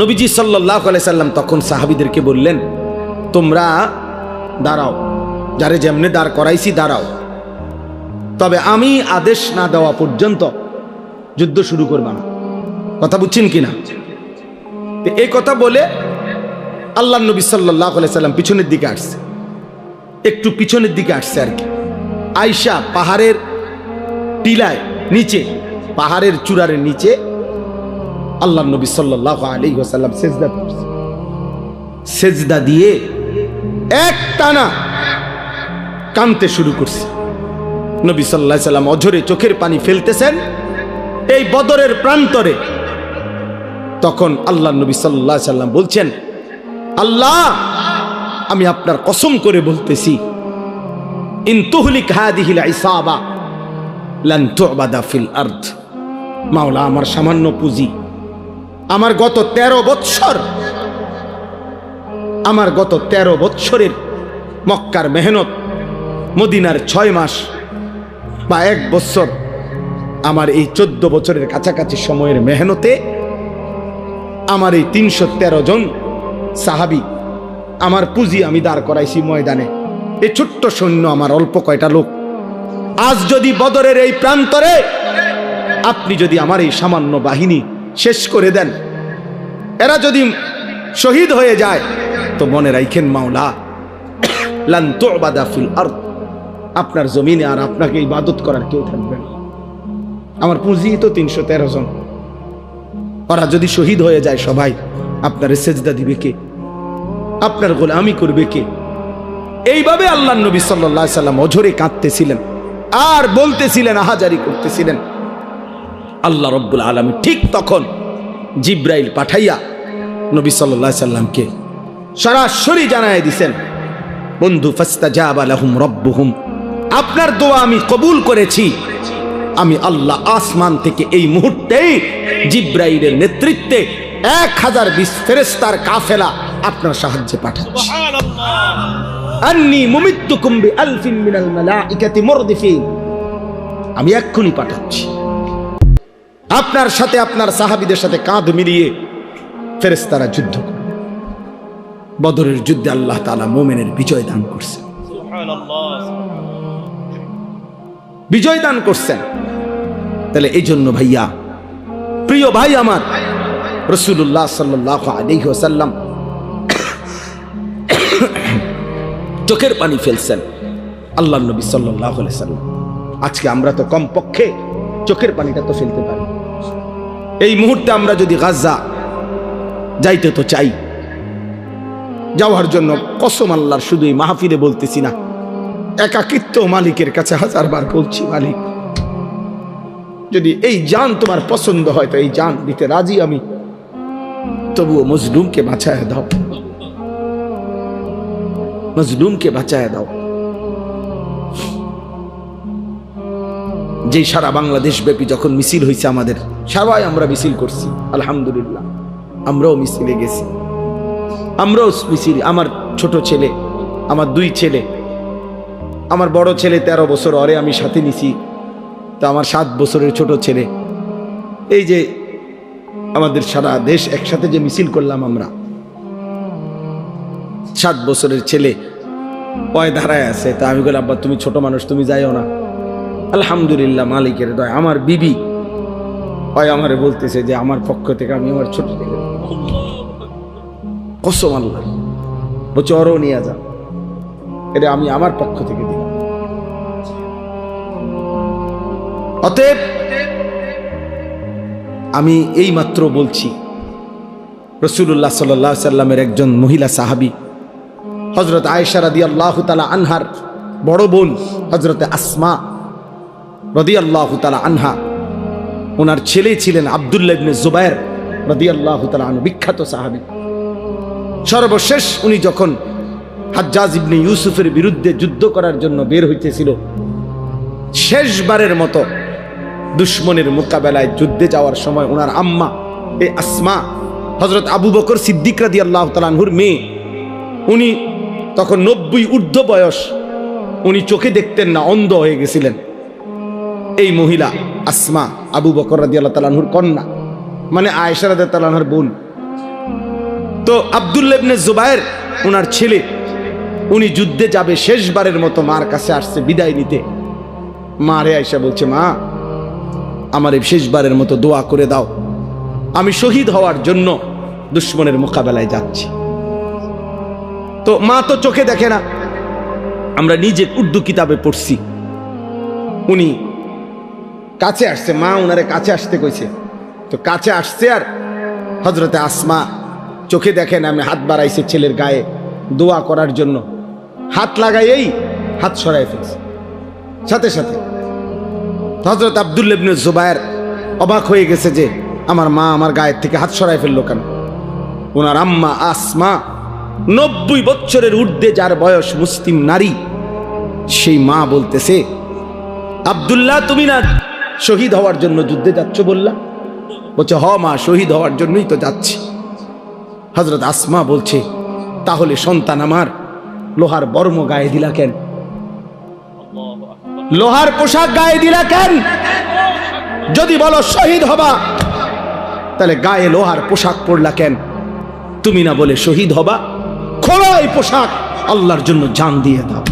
নবীজি সাল্লাল্লাহু আলাইহি সাল্লাম তখন সাহাবীদেরকে বললেন, তোমরা দাঁড়াও, যারে যেমনে দাঁড় করাইছি দাঁড়াও, তবে আমি আদেশ না দেওয়া পর্যন্ত যুদ্ধ শুরু করবা না। কথা বুঝছেন কিনা? এই কথা বলে আল্লাহর নবী সাল্লাল্লাহু আলাইহি সাল্লাম পিছনের দিকে আসছে, একটু পিছনের দিকে আসছে আর কি। আয়েশা পাহাড়ের টিলায় নিচে, পাহাড়ের চূড়ার নিচে আল্লাহর নবী সাল্লাল্লাহু আলাইহি ওয়াসাল্লাম সিজদা করছে। সিজদা দিয়ে এক টানা কাঁদতে শুরু করছে। নবী সাল্লাল্লাহু আলাইহি সাল্লাম অঝরে চোখের পানি ফেলতেছেন এই বদরের প্রান্তরে। তখন আল্লাহর নবী সাল্লাল্লাহু আলাইহি সাল্লাম বলছেন, আল্লাহ আমি আপনার কসম করে বলতেছি, ইন তুহলিক হাদিহিল ইসাবা লান তু'বাদা ফিল আরদ। মাওলা, আমার সামান্য পুঁজি, আমার গত 13 বৎসর, আমার গত 13 বৎসরের মক্কার মেহনত, মদিনার 6 মাস বা 1 বছর, আমার এই 14 বছরের কাছাকাছি সময়ের মেহনতে আমার এই 313 জন সাহাবী, আমার পুঁজি আমি দাঁড় করাইছি ময়দানে। এই ছোট্ট সৈন্য, আমার অল্প কয়টা লোক, আজ যদি বদরের এই প্রান্তরে আপনি যদি আমার এই সামান্য বাহিনী শেষ করে দেন, এরা যদি শহীদ হয়ে যায়, তো মনে রাখেন মাওলা, লান তু'বাদা ফিল আরদ, আপনার জমিনে আর আপনাকে ইবাদত করার কেউ থাকবে না। আমার পুঁজি তো 313 জন, ওরা যদি শহীদ হয়ে যায় সবাই, আপনার সেজদা দিবে কে? আপনার গোলামি করবে কে? এইভাবে আল্লাহর নবী সাল্লাল্লাহু আলাইহি সাল্লাম অঝরে কাঁদতেছিলেন আর বলতেছিলেন, আহাজারি করতেছিলেন। আল্লাহ রাব্বুল আলামিন ঠিক তখন জিব্রাইল পাঠাইয়া নবী সাল্লাল্লাহু আলাইহি সাল্লামকে সরাসরি জানায় দিয়েছেন, বন্ধু, ফাস্তাজাবা লাহুম রাব্বুহুম, আপনার দোয়া আমি কবুল করেছি। আমি আল্লাহ আসমান থেকে এই মুহূর্তেই জিব্রাইলের নেতৃত্বে 1020 ফেরেশতার কাফেলা আপনার সাহায্যে পাঠাচ্ছি। আন্নী মুমিত্তুকুম বিআলফিন মিনাল মালাইকাতি মুরদিফিন, আমি এক্ষুনি পাঠাচ্ছি। আপনার সাথে, আপনার সাহাবীদের সাথে কাঁধ মিলিয়ে ফেরেশতারা যুদ্ধ করবে। বদরের যুদ্ধে আল্লাহ তাআলা মুমিনের বিজয় দান করছেন, বিজয় দান করছেন। তাহলে এই জন্য ভাইয়া, প্রিয় ভাই আমার, রাসূলুল্লাহ সাল্লাল্লাহু আলাইহি ওয়াসাল্লাম চোখের পানি ফেলছেন আল্লাহর নবী সাল্লাল্লাহু আলাইহি ওয়াসাল্লাম। আজকে আমরা তো কমপক্ষে চোখের পানিটা তো ফেলতে পারি। এই মুহূর্তে আমরা যদি গাজা যাইতে তো চাই, যাওয়ার জন্য কসম আল্লাহর, শুধু এই মাহফিলে বলতেছি না, একাকিত্ব মালিকের কাছে হাজারবার বলছি, মালিক যদি এই জান তোমার পছন্দ হয় তো এই জান দিতে রাজি আমি, তবুও মজলুমকে বাঁচায় দাও, মজলুমকে বাঁচায় দাও। যে সারা বাংলাদেশ ব্যাপী যখন মিছিল হয়েছে আমাদের, সবাই আমরা মিছিল করছি আলহামদুলিল্লাহ, আমরাও মিছিলে গেছি, আমরাও মিছিল। আমার ছোট ছেলে, আমার 2 ছেলে, আমার বড় ছেলে 13 বছর, ওরে আমি সাথে নিছি, তা আমার 7 বছরের ছোট ছেলে, এই যে আমাদের সারা দেশ একসাথে যে মিছিল করলাম আমরা, 7 বছরের ছেলে ওই ধারায় আছে। তা আমি বলি, আব্বা তুমি ছোট মানুষ, তুমি যাইও না। আলহামদুলিল্লাহ মালিকের দয়া, আমার বিবি ওই আমারে বলতেছে যে আমার পক্ষ থেকে আমি আমার ছোট ছেলে কসম আল্লাহ বলছে ওরও নিয়ে যা, এটা আমি আমার পক্ষ থেকে দিলাম। অতএব আমি এই মাত্র বলছি, রাসূলুল্লাহ সাল্লাল্লাহু আলাইহি সাল্লামের একজন মহিলা সাহাবী হযরত আয়েশা রাদিয়াল্লাহু তাআলা আনহার বড় বোন হযরত আসমা রাদিয়াল্লাহু তাআলা আনহা, ওনার ছেলে ছিলেন আব্দুল্লাহ ইবনে জুবায়ের রাদিয়াল্লাহু তাআলা আনহু, বিখ্যাত সাহাবী। সর্বশেষ উনি যখন হাজ্জাজ ইবনে ইউসুফের বিরুদ্ধে যুদ্ধ করার জন্য বের হইতেছিল, শেষবারের মতো দুশমনের মোকাবেলায় যুদ্ধে যাওয়ার সময় ওনার আম্মা এই আসমা হযরত আবু বকর সিদ্দিক রাদিয়াল্লাহু তাআলা আনহুর মেয়ে, উনি তখন 90 ঊর্ধ্ব বয়স, উনি চোখে দেখতেন না, অন্ধ হয়ে গেছিলেন। এই মহিলা আসমা আবু বকর রাদিয়াল্লাহু তাআলা আনহুর কন্যা, মানে আয়েশা রাদিয়াল্লাহু তাআলা আনহার বোন। তো আব্দুল্লাহ ইবনে জুবায়ের ওনার ছেলে, উনি যুদ্ধে যাবে, শেষবারের মতো মার কাছে আসছে বিদায় নিতে। মারে আয়েশা বলছে, মা আমার এই শেষবারের মতো দোয়া করে দাও, আমি শহীদ হওয়ার জন্য দুশমনের মোকাবেলায় যাচ্ছি। তো মা তো চোখে দেখে না, আমরা নিজে উর্দু কিতাবে পড়ছি। উনি কাছে আসছে, মা ওনারে কাছে আসতে কইছে, তো কাছে আসছে, আর হযরতে আসমা চোখে দেখেন আমি হাত বাড়াইছে ছেলের গায়ে দোয়া করার জন্য, হাত লাগাইয়েই হাত সরাই ফেলছে। সাথে সাথে হযরত আব্দুল্লাহ ইবনে জুবায়ের অবাক হয়ে গেছে যে আমার মা আমার গায়ের থেকে হাত সরাই ফেললো কেন। ওনার আম্মা আসমা 90 বছরের ঊর্ধ্বে যার বয়স, মুসলিম নারী, সেই মা বলতেছে, আব্দুল্লাহ তুমি না শহীদ হওয়ার জন্য যুদ্ধে যাচ্ছ বললা? বলছে, হ মা, শহীদ হওয়ার জন্যই তো যাচ্ছি। হযরত আসমা বলছে, তাহলে সন্তান আমার লোহার বর্ম গায়ে দিলা কেন? লোহার পোশাক গায়ে দিলা কেন? যদি বলো শহীদ হবা, তাহলে গায়ে লোহার পোশাক পরলা কেন? তুমি না বলে শহীদ হবা, খোলো এই পোশাক, আল্লাহর জন্য জান দিয়ে দাও।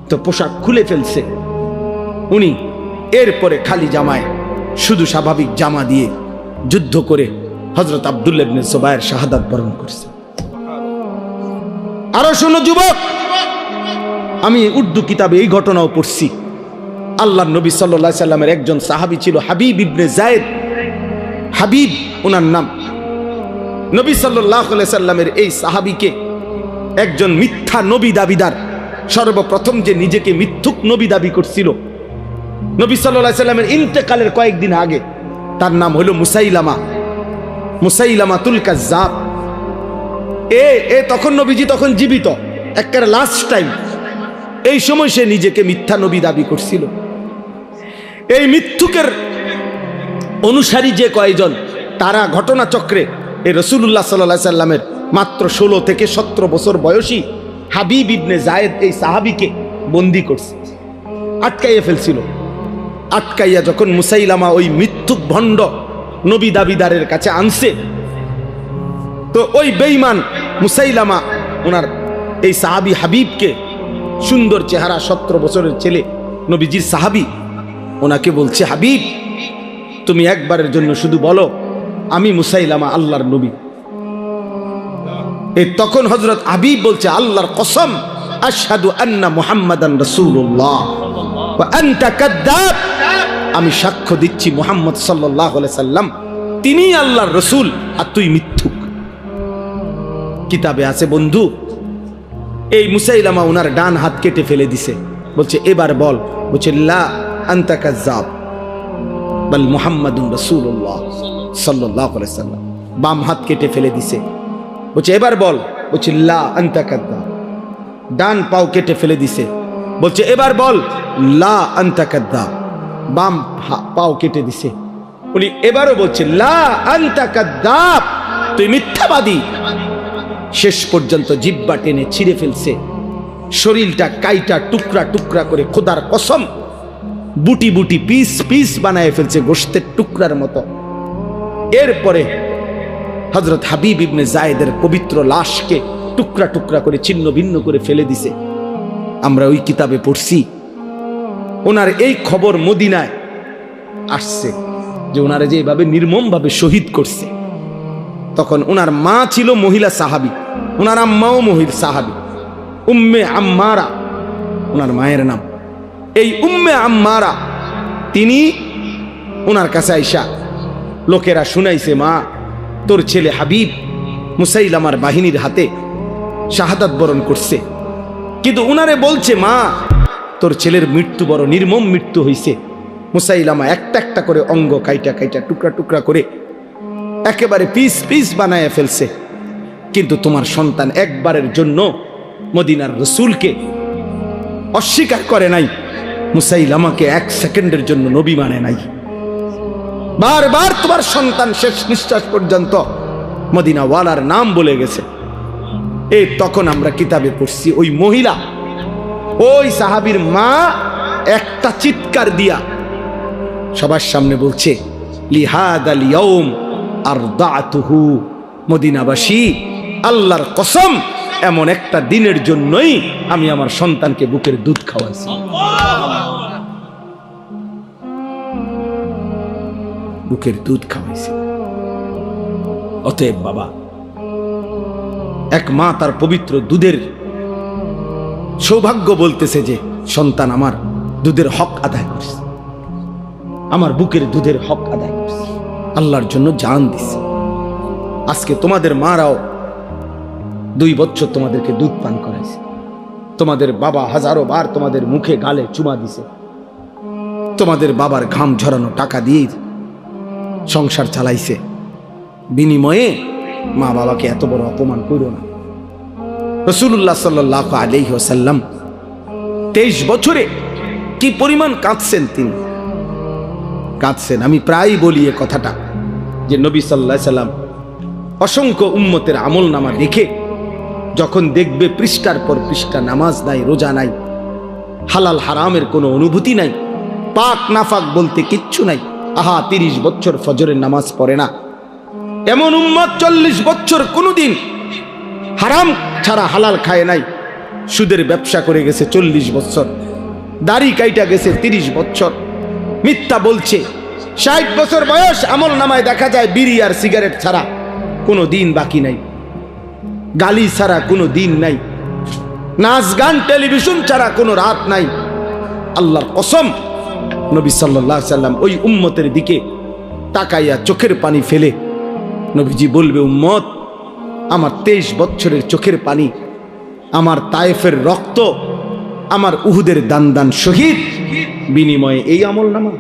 তো পোশাক খুলে ফেলছে উনি। এরপরে খালি জামায়, শুধু স্বাভাবিক জামা দিয়ে যুদ্ধ করে হযরত আব্দুল্লাহ ইবনে জুবায়ের শাহাদাত বরণ করছে। আরো শোনো যুবক, আমি উর্দু কিতাবে এই ঘটনাও পড়ছি। আল্লাহর নবী সাল্লাল্লাহু আলাইহি সাল্লামের একজন সাহাবী ছিল হাবিব ইবনে যায়েদ, হাবিব ওনার নাম। নবী সাল্লাল্লাহু আলাইহি সাল্লামের এই সাহাবীকে একজন মিথ্যা নবী দাবিদার, সর্বপ্রথম যে নিজেকে মিথ্যুক নবী দাবি করছিল নবী সাল্লাল্লাহু আলাইহি সাল্লামের ইন্তেকালের কয়েকদিন আগে, তার নাম হলো মুসাইলামা, মুসাইলামাতুল কাজ্জাব। তখন নবীজি তখন জীবিত, একেবারে লাস্ট টাইম। এই সময় সে নিজেকে মিথ্যা নবী দাবি করছিল। এই মিথ্যুকের অনুসারী যে কয়েকজন, তারা ঘটনাচক্রে এই রাসূলুল্লাহ সাল্লাল্লাহু আলাইহি সাল্লামের মাত্র 16 থেকে 17 বছর বয়সী হাবিব ইবনে যায়েদ এই সাহাবীকে বন্দী করছে, আটকাইয়া ফেলছিল। আটকাইয়া যখন মুসাইলামা ওই মিথ্যুক ভণ্ড নবী দাবিদারের কাছে আনছে, তো ওই বেঈমান মুসাইলামা ওনার এই সাহাবী হাবিবকে, সুন্দর চেহারা, 17 বছরের ছেলে, নবীজির সাহাবী, ওনাকে বলছে, হাবিব তুমি একবারের জন্য শুধু বলো আমি মুসাইলামা আল্লাহর নবী। তখন হযরত হাবিব বলছে, আল্লাহর কসম, আশহাদু আন্না মুহাম্মাদান রাসূলুল্লাহ ওয়া আনতা কাযযাব, আমি সাক্ষ্য দিচ্ছি মুহাম্মদ সাল্লাল্লাহু আলাইহি সাল্লাম তিনি আল্লাহর রাসূল, আর তুই মিথ্যুক। কিতাবে আছে বন্ধু, এই মুসাইলামা উনার ডান হাত কেটে ফেলে দিছে, বলছে এবার বল। বলছে লা আনতা কাজ্জাব বাল মুহাম্মাদুর রাসূলুল্লাহ সাল্লাল্লাহু আলাইহি সাল্লাম। বাম হাত কেটে ফেলে দিছে, বলছে এবার বল। বলছে লা আনতা কাজ্জাব। ডান পাও কেটে ফেলে দিছে, বলছে এবার বল লা আনতা কাজ্জাব। বাম পাও কেটে দিছে, উনি এবারও বলছে লা আনতা কাজ্জাব, তুই মিথ্যাবাদী। শেষ পর্যন্ত জিহ্বা টেনে ছিঁড়ে ফেলছে, শরীরটা কাইটা টুকরা টুকরা করে, খোদার কসম বুটি বুটি পিস পিস বানায় ফেলছে গোশতের টুকরার মতো। এরপরে হযরত হাবিব ইবনে যায়েদের পবিত্র লাশকে টুকরা টুকরা করে ছিন্ন ভিন্ন করে ফেলে দিছে। আমরা ওই কিতাবে পড়ছি ওনার এই খবর মদিনায় আসছে যে ওনারা যে এভাবে নির্মমভাবে শহীদ করছে। তখন ওনার মা ছিল মহিলা সাহাবী, ওনার আম্মাও মহিলা সাহাবী, উম্মে আম্মারা ওনার মায়ের নাম। এই উম্মে আম্মারা তিনি ওনার কাছে আইসা লোকেরা শুনাইছে, মা তোর ছেলে হাবিব মুসাইলামার বাহিনীর হাতে শাহাদাত বরণ করছে। কিন্তু উনারে বলছে, মা তোর ছেলের মৃত্যু বড় নির্মম মৃত্যু হইছে। মুসাইলামা একটা একটা করে অঙ্গ কাইটা কাইটা টুকরা টুকরা করে একেবারে পিস পিস বানায় ফেলছে। কিন্তু তোমার সন্তান একবারের জন্য মদিনার রসুলকে অস্বীকার করে নাই, মুসাইলামাকে এক সেকেন্ডের জন্য নবী মানে নাই। বারবার তোমার সন্তান শেষ নিঃশ্বাস পর্যন্ত মদিনাওয়ালার নাম বলে গেছে। এই তখন আমরা কিতাবে পড়ছি ওই মহিলা, ওই সাহাবীর মা একটা চিৎকার দিয়া সবার সামনে বলছে, লিহাদাল ইয়াউম আরদাতুহু, মদিনাবাসী আল্লাহর কসম এমন একটা দিনের জন্যই আমি আমার সন্তানকে বুকের দুধ খাওয়াইছি। বুকের দুধ খাওয়াইছি। অতএব বাবা, এক মা তার পবিত্র দুধের সৌভাগ্য বলতেছে যে সন্তান আমার দুধের হক আদায় করছে, আমার বুকের দুধের হক আদায় করছে, আল্লাহর জন্য জান দিছে। আজকে তোমাদের মারাও 2 বছর তোমাদেরকে দুধ পান করাইছে, তোমাদের বাবা হাজারো বার তোমাদের মুখে গালে চুমা দিছে, তোমাদের বাবার ঘাম ঝরানো টাকা দিয়ে সংসার চালাইছে। বিনিময়ে মা বাবাকে এত বড় অপমান করো না। রাসূলুল্লাহ সাল্লাল্লাহু আলাইহি ওয়াসাল্লাম 23 বছরে কি পরিমাণ কাঁদছেন, তিনি কাঁদছেন। আমি প্রায় বলি এ কথাটা যে নবী সাল্লাল্লাহু আলাইহি সাল্লাম অসংখ্য উম্মতের আমল নামা দেখে যখন দেখবে পৃষ্ঠার পর পৃষ্ঠা নামাজ নাই, রোজা নাই, হালাল হারামের কোনো অনুভূতি নাই, পাক নাফাক বলতে কিচ্ছু নাই, আহা 30 বছর ফজরের নামাজ পড়ে না এমন উম্মত 40 বছর কোনোদিন হারাম ছাড়া হালাল খায় নাই, সুদের ব্যবসা করে গেছে 40 বছর, দাড়ি কাইটা গেছে 30 বছর, মিথ্যা বলছে 60 বছর বয়স, আমল নামায় দেখা যায় বিড়ি আর সিগারেট ছাড়া কোনো দিন বাকি নাই, গালি ছাড়া কোনো দিন নাই, নাচ গান টেলিভিশন ছাড়া কোনো রাত নাই। আল্লাহর কসম নবী সাল্লাল্লাহু আলাইহি সাল্লাম ওই উম্মতের দিকে তাকাইয়া চোখের পানি ফেলে নবীজি বলবে, উম্মত আমার 23 বছরের চোখের পানি, আমার তায়েফের রক্ত, আমার উহুদের দান দান শহীদ, বিনিময়ে এই আমল নামা।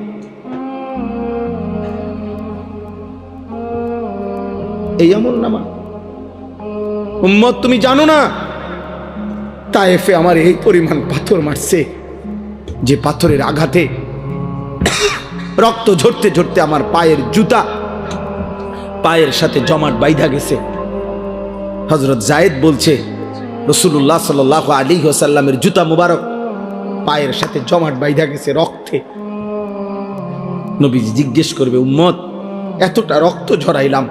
এই আমল নামা উম্মত তুমি জানো না, তায়েফে আমার এই পরিমাণ পাথর মারছে যে পাথরের আঘাতে রক্ত ঝরতে ঝরতে আমার পায়ের জুতা পায়ের সাথে জমাট বাইধা গেছে। হযরত যায়েদ বলছে, রাসূলুল্লাহ সাল্লাল্লাহু আলাইহি ওয়াসাল্লামের জুতা মুবারক পায়ের সাথে জমাট বাইধা গেছে রক্তে। নবীজি জিজ্ঞেস করবে, উম্মত এতটা রক্ত ঝরাইলাম,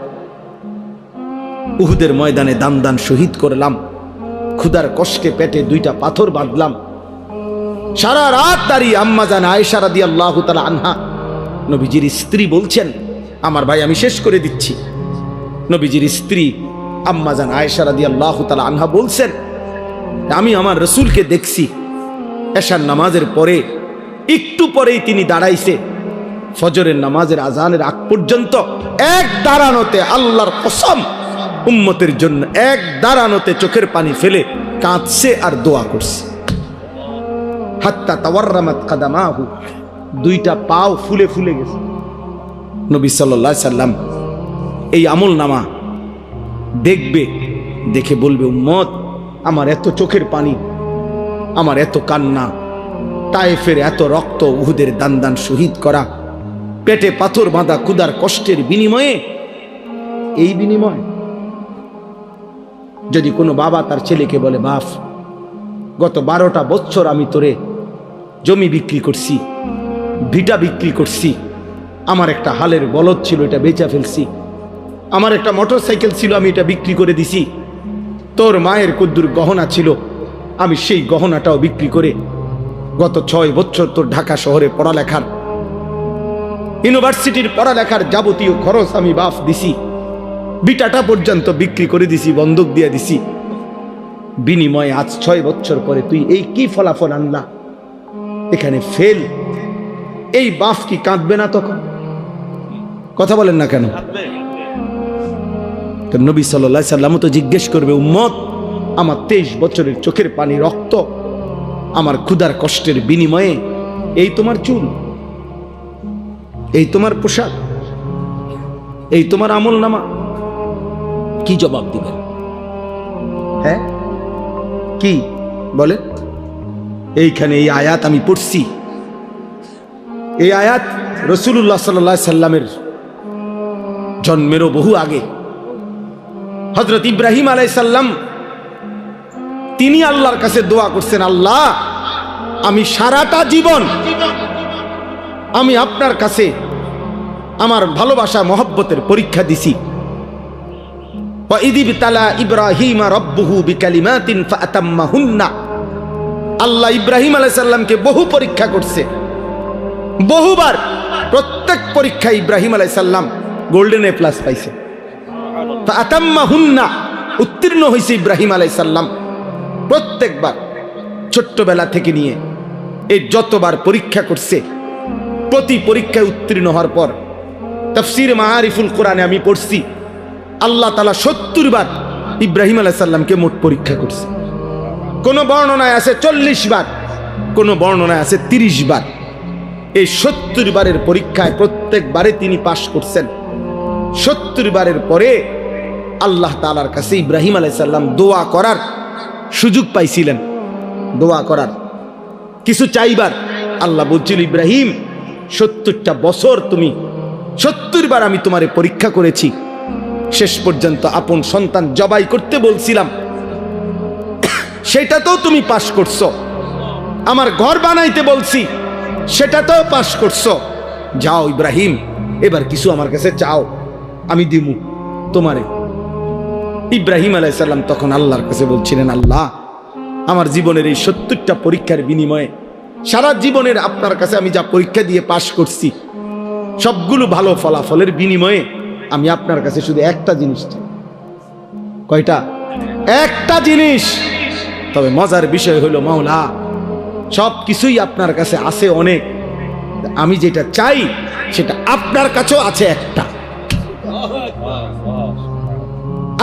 উহুদের ময়দানে দান দান শহীদ করলাম, ক্ষুধার কষ্টে পেটে 2টা পাথর বাঁধলাম, সারা রাত দাঁড়িয়ে আম্মা জান আয়েশা রাদিয়াল্লাহু তাআলা আনহা নবীজির স্ত্রী বলছেন, আমার ভাই আমি শেষ করে দিচ্ছি, নবীজির স্ত্রী আম্মা জান আয়েশা রাদিয়াল্লাহু তাআলা আনহা বলছেন, আমি আমার রাসূলকে দেখছি এশার নামাজের পরে একটু পরেই তিনি দাঁড়াইছে, ফজরের নামাজের আজানের আগ পর্যন্ত এক দাঁড়ানোতে, আল্লাহর কসম উম্মতের জন্য এক দাঁড়ানোতে চোখের পানি ফেলে কাঁদছে আর দোয়া করছে। হাত্তা তাওয়াররামাত কাদামাহু, দুইটা পাও ফুলে ফুলে গেছে। নবী সাল্লাল্লাহু আলাইহি সাল্লাম এই আমল নামা দেখবে, দেখে বলবে, উম্মত, আমার এত চোখের পানি, আমার এত কান্না, তায়েফের এত রক্ত, উহুদের দান দান শহীদ করা, পেটে পাথর বাঁধা ক্ষুধার কষ্টের বিনিময়ে, এই বিনিময় যদি কোনো বাবা তার ছেলেকে বলে, বাপ, গত 12টা বছর আমি তোরে জমি বিক্রি করছি, ভিটা বিক্রি করছি, আমার একটা হালের বলদ ছিল, এটা বেচা ফেলছি, আমার একটা মোটর সাইকেল ছিল, আমি এটা বিক্রি করে দিছি, তোর মায়ের কদ্দুর গহনা ছিল, আমি সেই গহনাটাও বিক্রি করে গত 6 বছর তোর ঢাকা শহরে পড়ালেখার, ইউনিভার্সিটির পড়ালেখার যাবতীয় খরচ আমি বাপ দিছি, বিটাটা পর্যন্ত বিক্রি করে দিছি, বন্ধক দিয়ে দিছি, বিনিময়ে আজ 6 বছর পরে তুই এই কি ফলাফল আনলা, এখানে ফেল। এই বাপ কি কাঁদবে না তখন? কথা বলেন না কেন? তো নবী সাল্লাল্লাহু আলাইহি সাল্লাম তো জিজ্ঞেস করবে, উম্মত, আমার 23 বছরের চোখের পানি, রক্ত, আমার ক্ষুধার কষ্টের বিনিময়ে এই তোমার চুল, এই তোমার পোশাক, এই তোমার আমল নামা, কি জবাব দিবেন? হ্যাঁ, কি বলে? এইখানে এই আয়াত আমি পড়ছি, এই আয়াত রাসূলুল্লাহ সাল্লাল্লাহু আলাইহি সাল্লামের জন্মেরও বহু আগে হযরত ইব্রাহিম আলাইহিস সালাম তিনি আল্লাহর কাছে দোয়া করছেন, আল্লাহ, আমি সারাটা জীবন আমি আপনার কাছে আমার ভালোবাসা মহব্বতের পরীক্ষা দিছি। ওয়া ইযিবতালা ইব্রাহিমা রাব্বুহু বিকালিমাতিন ফাআতাম্মাহুন্না, আল্লাহ ইব্রাহিম আলাইহিস সালামকে বহু পরীক্ষা করছে, বহুবার। প্রত্যেক পরীক্ষায় ইব্রাহিম আলাইহিস সালাম গোল্ডেন এ প্লাস পাইছে, ফাআতাম্মাহুন্না, উত্তীর্ণ হয়েছে ইব্রাহিম আলাইহিস সালাম প্রত্যেকবার। ছোট্টবেলা থেকে নিয়ে এই যতবার পরীক্ষা করছে, প্রতি পরীক্ষায় উত্তীর্ণ হওয়ার পর তাফসীর মাআরিফুল কোরআনে আমি পড়ছি, আল্লাহ তাআলা 70 বার ইব্রাহিম আলাইহিস সালামকে মোট পরীক্ষা করছে। কোন বর্ণনায় আছে 40 বার, কোন বর্ণনায় আছে 30 বার। এই 70 বারের পরীক্ষায় প্রত্যেকবারে তিনি পাশ করছেন। 70 বারের পরে আল্লাহ তাআলার কাছে ইব্রাহিম আলাইহিস সালাম দোয়া করার সুযোগ পাইছিলেন, দোয়া করার, কিছু চাইবার। আল্লাহ বলছিল, ইব্রাহিম, 70টা বছর তুমি, 70 বার আমি তোমারে পরীক্ষা করেছি, শেষ পর্যন্ত আপন সন্তান জবাই করতে বলছিলাম, সেটাতেও তুমি পাশ করছো। আমার ঘর বানাইতে বলছি, সেটাতেও পাশ করছো। যাও ইব্রাহিম, এবার কিছু আমার কাছে চাও, আমি দিমু তোমারে। ইব্রাহিম আলাইহিস সালাম তখন আল্লাহর কাছে বলছিলেন, আল্লাহ, আমার জীবনের এই 70টা পরীক্ষার বিনিময়ে, সারা জীবনের আপনার কাছে আমি যা পরীক্ষা দিয়ে পাশ করছি, সবগুলো ভালো ফলাফলের বিনিময়ে আমি আপনার কাছে শুধু একটা জিনিস চাই। কয়টা? একটা জিনিস। তবে মজার বিষয় হলো, মাওলা, সব কিছুই আপনার কাছে আছে অনেক, আমি যেটা চাই সেটা আপনার কাছেও আছে একটা,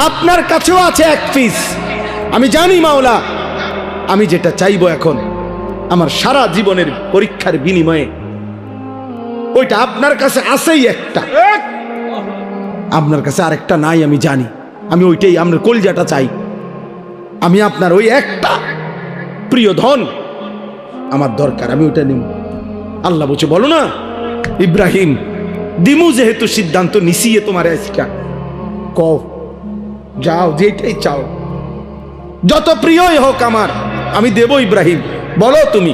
আপনার কাছেও আছে এক পিস। আমি জানি মাওলা, আমি যেটা চাইবো এখন আমার সারা জীবনের পরীক্ষার বিনিময়ে, ওইটা আপনার কাছে আছেই একটা, আপনার কাছে আরেকটা নাই, আমি জানি। আমি ওইটাই, আপনার কলজাটা চাই, আমি আপনার ওই একটা প্রিয় ধন আমার দরকার, আমি ওইটা নিব। আল্লাহ বলছে, বলো না ইব্রাহিম, দিমু যেহেতু সিদ্ধান্ত নিছিয়ে তোমার আজকা, কও, যাও, যেটাই চাও, যত প্রিয়ই হোক আমার, আমি দেব ইব্রাহিম, বলো তুমি।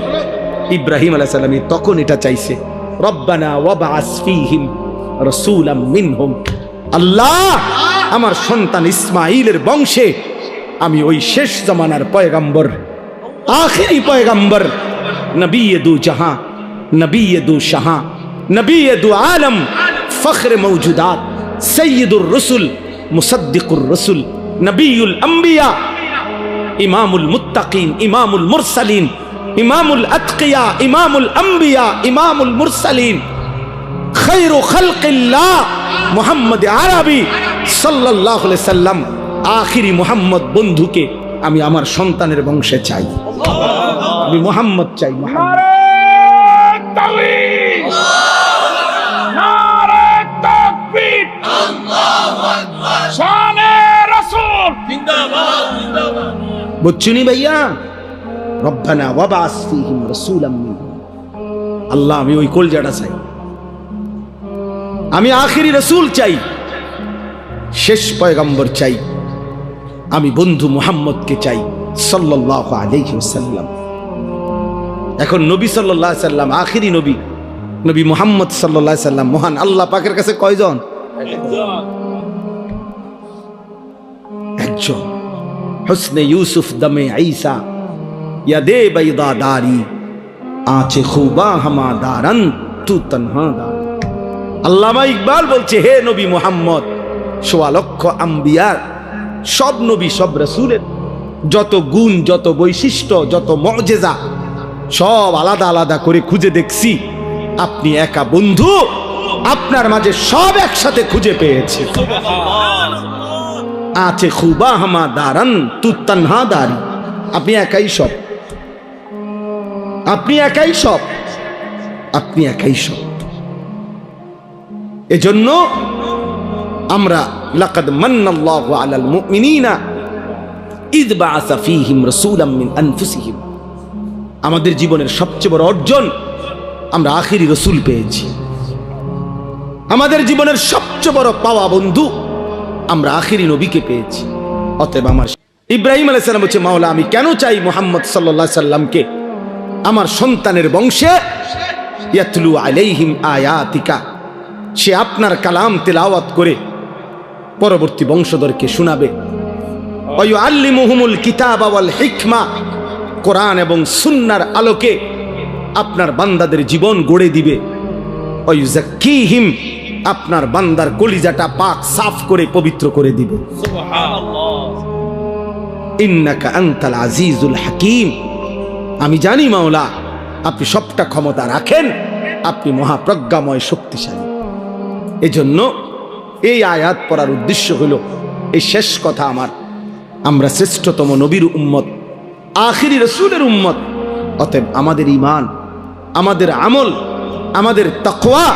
ইব্রাহিম আলাইহিস সালাম তখন এটা চাইছে, রব্বানা ওয়াবআস ফীহিম রাসূলাম মিনহুম, আল্লাহ, আমার সন্তান ইসমাঈলের বংশে আমি ওই শেষ জামানার পয়গম্বর, আখেরি পয়গম্বর, নবী দু জাহাঁ, নবী দু শাহাঁ, নবী দু আলম, ফখরে মওজুদাত, সৈয়দুর রসুল, মুসদ্দিকুর রসুল, নবীউল আম্বিয়া, ইমামুল মুত্তাকিন, ইমামুল মুরসালিন, ইমামুল আতকিয়া, ইমামুল আম্বিয়া, ইমামুল মুরসালিন, খৈরু খালকিল্লাহ মুহাম্মদ আরবি সাল্লাল্লাহু আলাইহি সাল্লাম, আখিরি মুহাম্মদ বন্ধুকে আমি আমার সন্তানের বংশে চাই, আমি মুহাম্মদ চাই। মুহাম্মদ বুঝছুনি ভাইয়া? রব্বানা ওয়াবাস ফীহিম রাসূলাম মিনহুম। আল্লাহ, আমি ওই কলজাটা চাই, আমি আখিরি রাসূল চাই, শেষ পয়গম্বর চাই, আমি বন্ধু মুহাম্মদকে চাই সাল্লাল্লাহু আলাইহি ওয়াসাল্লাম। এখন নবী সাল্লাল্লাহু আলাইহি সাল্লাম আখিরি নবী, নবী মুহাম্মদ সাল্লাল্লাহু আলাইহি সাল্লাম মহান আল্লাহ পাকের কাছে কয়জন? একজন। হুসনে ইউসুফ দমে ঈসা ইয়াদে বাইদা দারি আঁচে খুবা হামা দারান তু তনহা দার। আল্লামা ইকবাল বলছে, হে নবী মুহাম্মদ, ১৬ লক্ষ আম্বিয়ার, সব নবী সব রাসূলের যত গুণ, যত বৈশিষ্ট্য, যত মুআজিজা সব আলাদা আলাদা করে খুঁজে দেখছি, আপনি একা বন্ধু, আপনার মাঝে সব একসাথে খুঁজে পেয়েছে। আছে খুবা হামা দারান তু তনহা দারি, আপনি একাই সব, আপনি একাই সব, আপনি একাই সব। এজন্য আমরা লাকাদ মান্নাল্লাহু আলাল মুমিনিনা ইয বাআসা ফীহিম রাসূলাম মিন আনফুসিহিম, আমাদের জীবনের সবচেয়ে বড় অর্জন আমরা আখিরি রাসূল পেয়েছি। আমাদের জীবনের সবচেয়ে বড় পাওয়া বন্ধু আমরা আখিরি নবীকে পেয়েছি। অতএব আমার ইব্রাহিম আলাইহিস সালাম বলছে, মাওলা, আমি কেন চাই মুহাম্মদ সাল্লাল্লাহু আলাইহি সাল্লামকে আমার সন্তানের বংশে, ইয়াতলু আলাইহিম আয়াতিকা, সে আপনার কালাম তেলাওয়াত করে পরবর্তী বংশধরকে শোনাবে। ওয়া ইউআল্লিমুহুমুল কিতাবা ওয়াল হিকমা, কোরআন এবং সুন্নাহর আলোকে আপনার বান্দাদের জীবন গড়ে দিবে। ওয়া ইউযাক্কিহিম, আপনার বান্দার কলিজাটা পাক সাফ করে পবিত্র করে দিবে। সুবহানাল্লাহ। ইন্নাকা আনতাল আজিজুল হাকীম, আমি জানি মাওলা আপনি সবটা ক্ষমতা রাখেন, আপনি মহাপ্রজ্ঞাময় শক্তিশালী। এজন্য এই আয়াত পড়ার উদ্দেশ্য হলো এই শেষ কথা আমার, আমরা শ্রেষ্ঠতম নবীর উম্মত, আখিরি রাসূলের উম্মত। অতএব আমাদের ঈমান, আমাদের আমল, আমাদের তাকওয়া,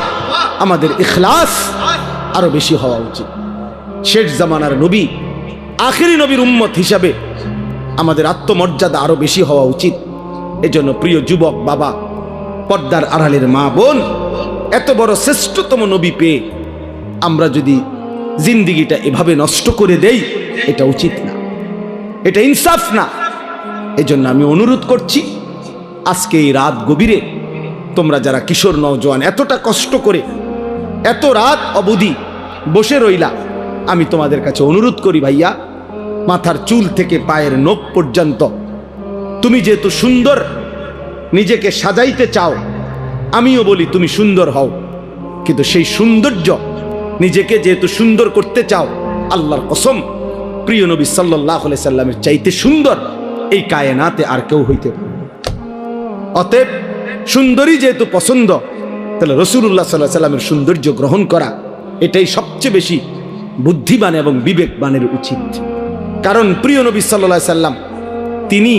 আমাদের ইখলাস আরো বেশি হওয়া উচিত। শেষ জামানার নবী, আখিরি নবীর উম্মত হিসাবে আমাদের আত্মমর্যাদা আরো বেশি হওয়া উচিত। এজন্য প্রিয় যুবক বাবা, পর্দার আড়ালের মা বোন, এত বড় শ্রেষ্ঠতম নবী পেয়ে আমরা যদি জিন্দিগিটা এভাবে নষ্ট করে দেই, এটা উচিত না, এটা ইনসাফ না। এজন্য আমি অনুরোধ করছি, আজকে এই রাত গভীরে তোমরা যারা কিশোর নওজোয়ান এতটা কষ্ট করে এত রাত অবধি বসে রইলা, আমি তোমাদের কাছে অনুরোধ করি ভাইয়া, মাথার চুল থেকে পায়ের নখ পর্যন্ত তুমি যেহেতু সুন্দর নিজেকে সাজাইতে চাও, আমিও বলি তুমি সুন্দর হও, কিন্তু সেই সৌন্দর্য নিজেকে যেহেতু সুন্দর করতে চাও, আল্লাহর কসম প্রিয় নবী সাল্লাল্লাহু আলাইহি সাল্লামের চাইতে সুন্দর এই কায়নাতে আর কেউ হইতে পারে না। অতএব সুন্দরী যেহেতু পছন্দ, তাহলে রাসূলুল্লাহ সাল্লাল্লাহু আলাইহি সাল্লামের সৌন্দর্য গ্রহণ করা এটাই সবচেয়ে বেশি বুদ্ধিমান এবং বিবেকবানের উচিত। কারণ প্রিয় নবী সাল্লাল্লাহু আলাইহি সাল্লাম তিনি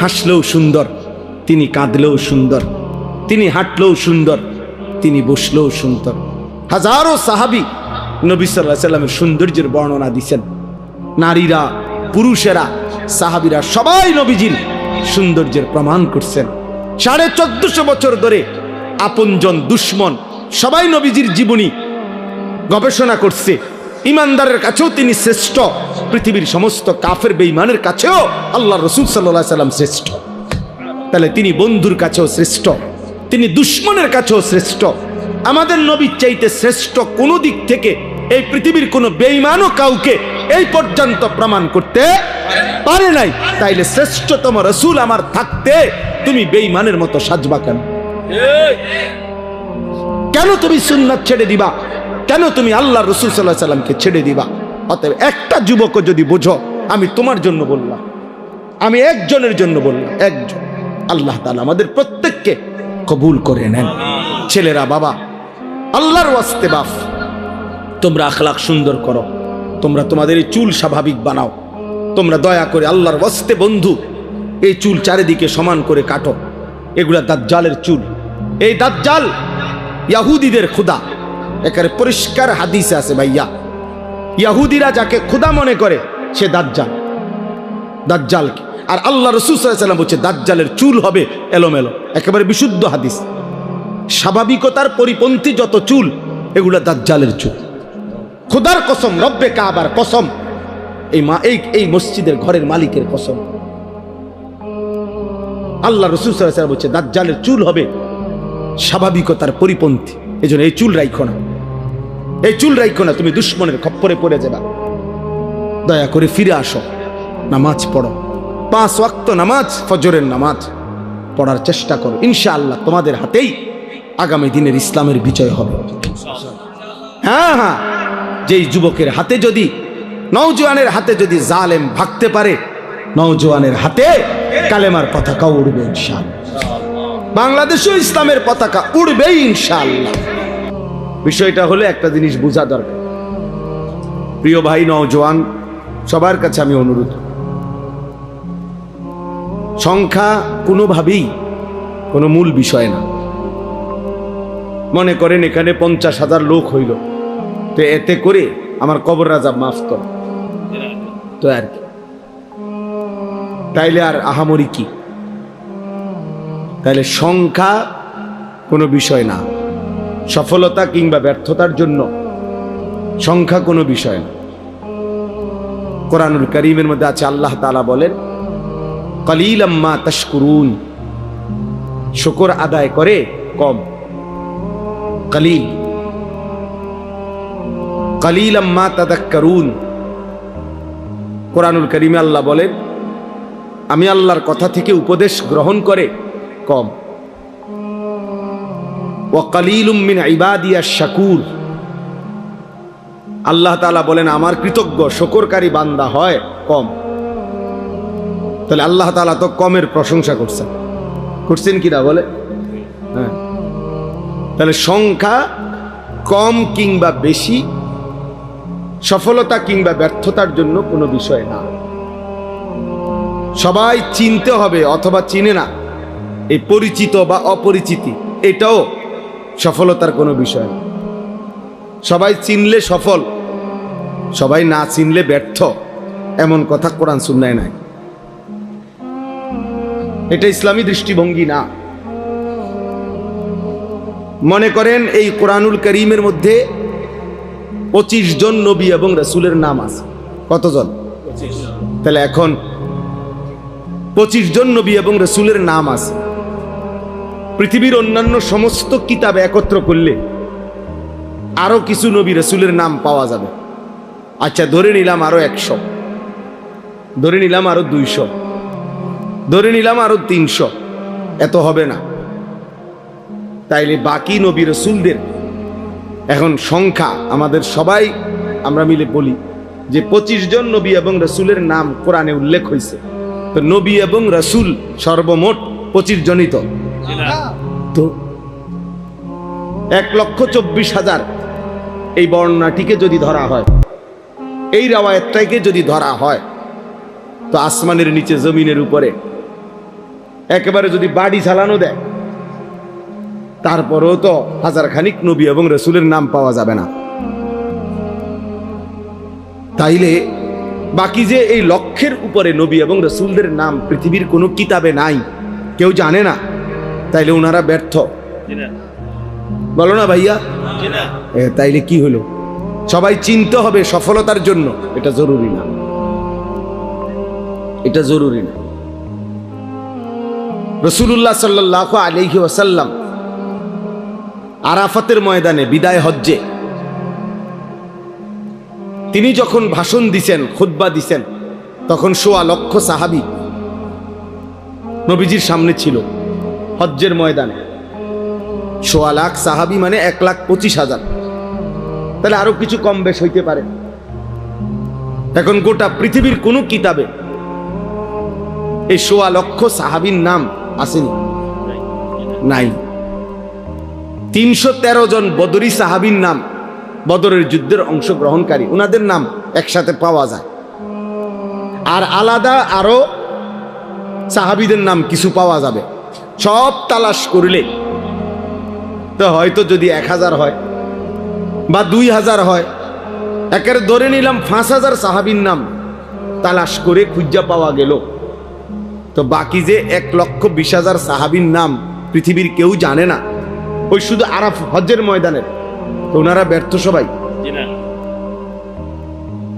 হাসলেও সুন্দর, তিনি কাঁদলেও সুন্দর, তিনি হাঁটলেও সুন্দর, তিনি বসলেও সুন্দর। হাজারো সাহাবী নবী সাল্লাল্লাহু আলাইহি সাল্লামের সৌন্দর্যের বর্ণনা দিয়েছেন। নারীরা, পুরুষেরা, সাহাবীরা সবাই নবীজির সৌন্দর্যের প্রমাণ করছেন। 1450 বছর ধরে আপনজন দুশ্মন সবাই নবীজির জীবনী গবেষণা করছে। ইমানদারের কাছেও তিনি শ্রেষ্ঠ, পৃথিবীর সমস্ত কাফের বেঈমানের কাছেও আল্লাহর রাসূল সাল্লাল্লাহু আলাইহি সাল্লাম শ্রেষ্ঠ। তাহলে তিনি বন্ধুর কাছেও শ্রেষ্ঠ, তিনি দুশ্মনের কাছেও শ্রেষ্ঠ। আমাদের নবীর চাইতে শ্রেষ্ঠ কোন দিক থেকে এই পৃথিবীর কোন বেঈমানও কাউকে এই পর্যন্ত প্রমাণ করতে পারে নাই। তাইলে শ্রেষ্ঠতম রাসূল আমার থাকতে তুমি বেঈমানের মতো সাজবা কেন? কেন তুমি সুন্নাত ছেড়ে দিবা? কেন তুমি আল্লাহর রাসূল সাল্লাল্লাহু আলাইহি সাল্লামকে ছেড়ে দিবা? অতএব একটা যুবকও যদি বোঝো, আমি তোমার জন্য বললাম, আমি একজনের জন্য বললাম, একজন। আল্লাহ তাআলা আমাদের প্রত্যেককে কবুল করে নেন। ছেলেরা, বাবা, আল্লাহর ওয়াস্তে বাপ, তোমরা আখলাক সুন্দর করো, তোমরা তোমাদের এই চুল স্বাভাবিক বানাও, তোমরা দয়া করে আল্লাহর ওয়াস্তে বন্ধু এই চুল চারিদিকে সমান করে কাটো, এগুলা দাজ্জালের চুল। এই দাজ্জাল ইয়াহুদীদের খোদা, একেবারে পরিষ্কার হাদিসে আছে ভাইয়া। ইয়াহুদীরা যাকে খোদা মনে করে সে দাজ্জাল, দাজ্জালকে। আর আল্লাহ রাসূল সাল্লাল্লাহু আলাইহি ওয়াসাল্লাম বলছে দাজ্জালের চুল হবে এলোমেলো, একেবারে বিশুদ্ধ হাদিস। স্বাভাবিকতার পরিপন্থী যত চুল এগুলা দাজ্জালের চুল। খোদার কসম, রব্বে কাবার কসম, এই মসজিদের ঘরের মালিকের কসম, আল্লাহ রাসূল সাল্লাল্লাহু আলাইহি ওয়াসাল্লাম বলছে দাজ্জালের চুল হবে স্বাভাবিকতার পরিপন্থী। এজন্য এই চুল রাখো না, এই চুল রাখো না, তুমি দুশমনের খপ্পরে পড়ে যাবা। দয়া করে ফিরে আসো, নামাজ পড়ো, 5 ওয়াক্ত নামাজ, ফজরের নামাজ পড়ার চেষ্টা করো। ইনশাআল্লাহ তোমাদের হাতেই আগামী দিনের ইসলামের বিজয় হবে। হ্যাঁ হ্যাঁ, যেই যুবকের হাতে যদি, নওজোয়ানের হাতে যদি জালেম ভাগতে পারে, নওজোয়ানের হাতে কালেমার পতাকা উড়বে ইনশাআল্লাহ। বাংলাদেশেও ইসলামের পতাকা উড়বেই ইনশাআল্লাহ। বিষয়টা হলো একটা জিনিস বোঝা দরকার। প্রিয় ভাই নওজোয়ান, সবার কাছে আমি অনুরোধ, সংখ্যা কোনোভাবেই কোনো মূল বিষয় না। মনে করেন এখানে 50,000 লোক হইল, তো এতে করে আমার কবর আযাব মাফ কর, তো আর কি, তাইলে আর আহামরি কি? তাইলে সংখ্যা কোনো বিষয় না, সফলতা কিংবা ব্যর্থতার জন্য সংখ্যা কোনো বিষয় না। কোরআনুল কারীমের মধ্যে আছে, আল্লাহ তাআলা বলেন কালিলাম মা তাশকুরুন, শুকর আদায় করে কম, কালিল, কালিলাম মা তাযাক্কারুন। কোরআনুল কারীমে আল্লাহ বলেন আমি আল্লাহর কথা থেকে উপদেশ গ্রহণ করে কম। ওয়া কালিলুম মিন ইবাদিয়াশ শাকুর, আল্লাহ তাআলা বলেন আমার কৃতজ্ঞ শুকরকারী বান্দা হয় কম। তাহলে আল্লাহ তাআলা তো কমের প্রশংসা করছেন কিনা বলে? হ্যাঁ। তাহলে সংখ্যা কম কিংবা বেশি সফলতা কিংবা ব্যর্থতার জন্য কোনো বিষয় না। সবাই চিনতে হবে অথবা চিনে না, এই পরিচিত বা অপরিচিতি এটাও সফলতার কোনো বিষয় না। সবাই চিনলে সফল, সবাই না চিনলে ব্যর্থ, এমন কথা কোরআন সুন্নায় নাই। এটা ইসলামী দৃষ্টিভঙ্গি না। মনে করেন এই কোরআনুল কারীমের মধ্যে 25 জন নবী এবং রাসূলের নাম আছে। কতজন? 25। তাহলে এখন 25 জন নবী এবং রাসূলের নাম আছে। পৃথিবীর অন্যান্য সমস্ত কিতাব একত্র করলে আরো কিছু নবী রাসূলের নাম পাওয়া যাবে। আচ্ছা ধরে নিলাম আরো 100, ধরে নিলাম আরো 200, ধরে নিলাম আরো 300, এত হবে না। তাইলে বাকি নবী রাসূলদের এখন সংখ্যা আমাদের সবাই আমরা মিলে বলি যে 25 জন নবী এবং রাসূলের নাম কোরআনে উল্লেখ হয়েছে। তো নবী এবং রাসূল সর্বমোট 25 জনই তো 1,24,000 এই বর্ণনাটিকে যদি ধরা হয়, এই রাওয়ায়াতটাকে যদি ধরা হয়, তো আসমানের নিচে জমিনের উপরে একেবারে যদি বাড়ি চালানো দেয়, তারপরেও তো 1000 খানিক নবী এবং রাসূলের নাম পাওয়া যাবে না। তাইলে বাকি যে এই লক্ষের উপরে নবী এবং রাসূলদের নাম পৃথিবীর কোনো কিতাবে নাই, কেউ জানে না, তাইলে ওনারা ব্যর্থ বলো না ভাইয়া? তাইলে কি হলো? সবাই চিনতে হবে সফলতার জন্য, এটা জরুরি না, এটা জরুরি না। রাসূলুল্লাহ সাল্লাল্লাহু আলাইহি ওয়াসাল্লাম আরাফাতের ময়দানে বিদায় হজ্জে তিনি যখন ভাষণ দিছেন, খুতবা দিছেন, তখন 1.25 লক্ষ সাহাবী নবীজির সামনে ছিল হজ্জের ময়দানে। 1.25 লাখ সাহাবী মানে 1,25,000, তাহলে আরো কিছু কম বেশ হইতে পারে। এখন গোটা পৃথিবীর কোন কিতাবে এই 1.25 লক্ষ সাহাবীর নাম আসেনি, নাই। 313 জন বদরি সাহাবীর নাম, বদরের যুদ্ধের অংশগ্রহণকারী, ওনাদের নাম একসাথে পাওয়া যায়। আর আলাদা আরো সাহাবীদের নাম কিছু পাওয়া যাবে। সব তালাশ করলে তো হয়তো যদি 1000 হয় বা 2000 হয়, একের ধরে নিলাম 5000 সাহাবীর নাম তালাশ করে খুঁজা পাওয়া গেল, তো বাকি যে 1,20,000 সাহাবীর নাম পৃথিবীর কেউ জানে না, ওই শুধু আরাফ হজ্জের ময়দানের, তো ওনারা ব্যর্থ সবাই।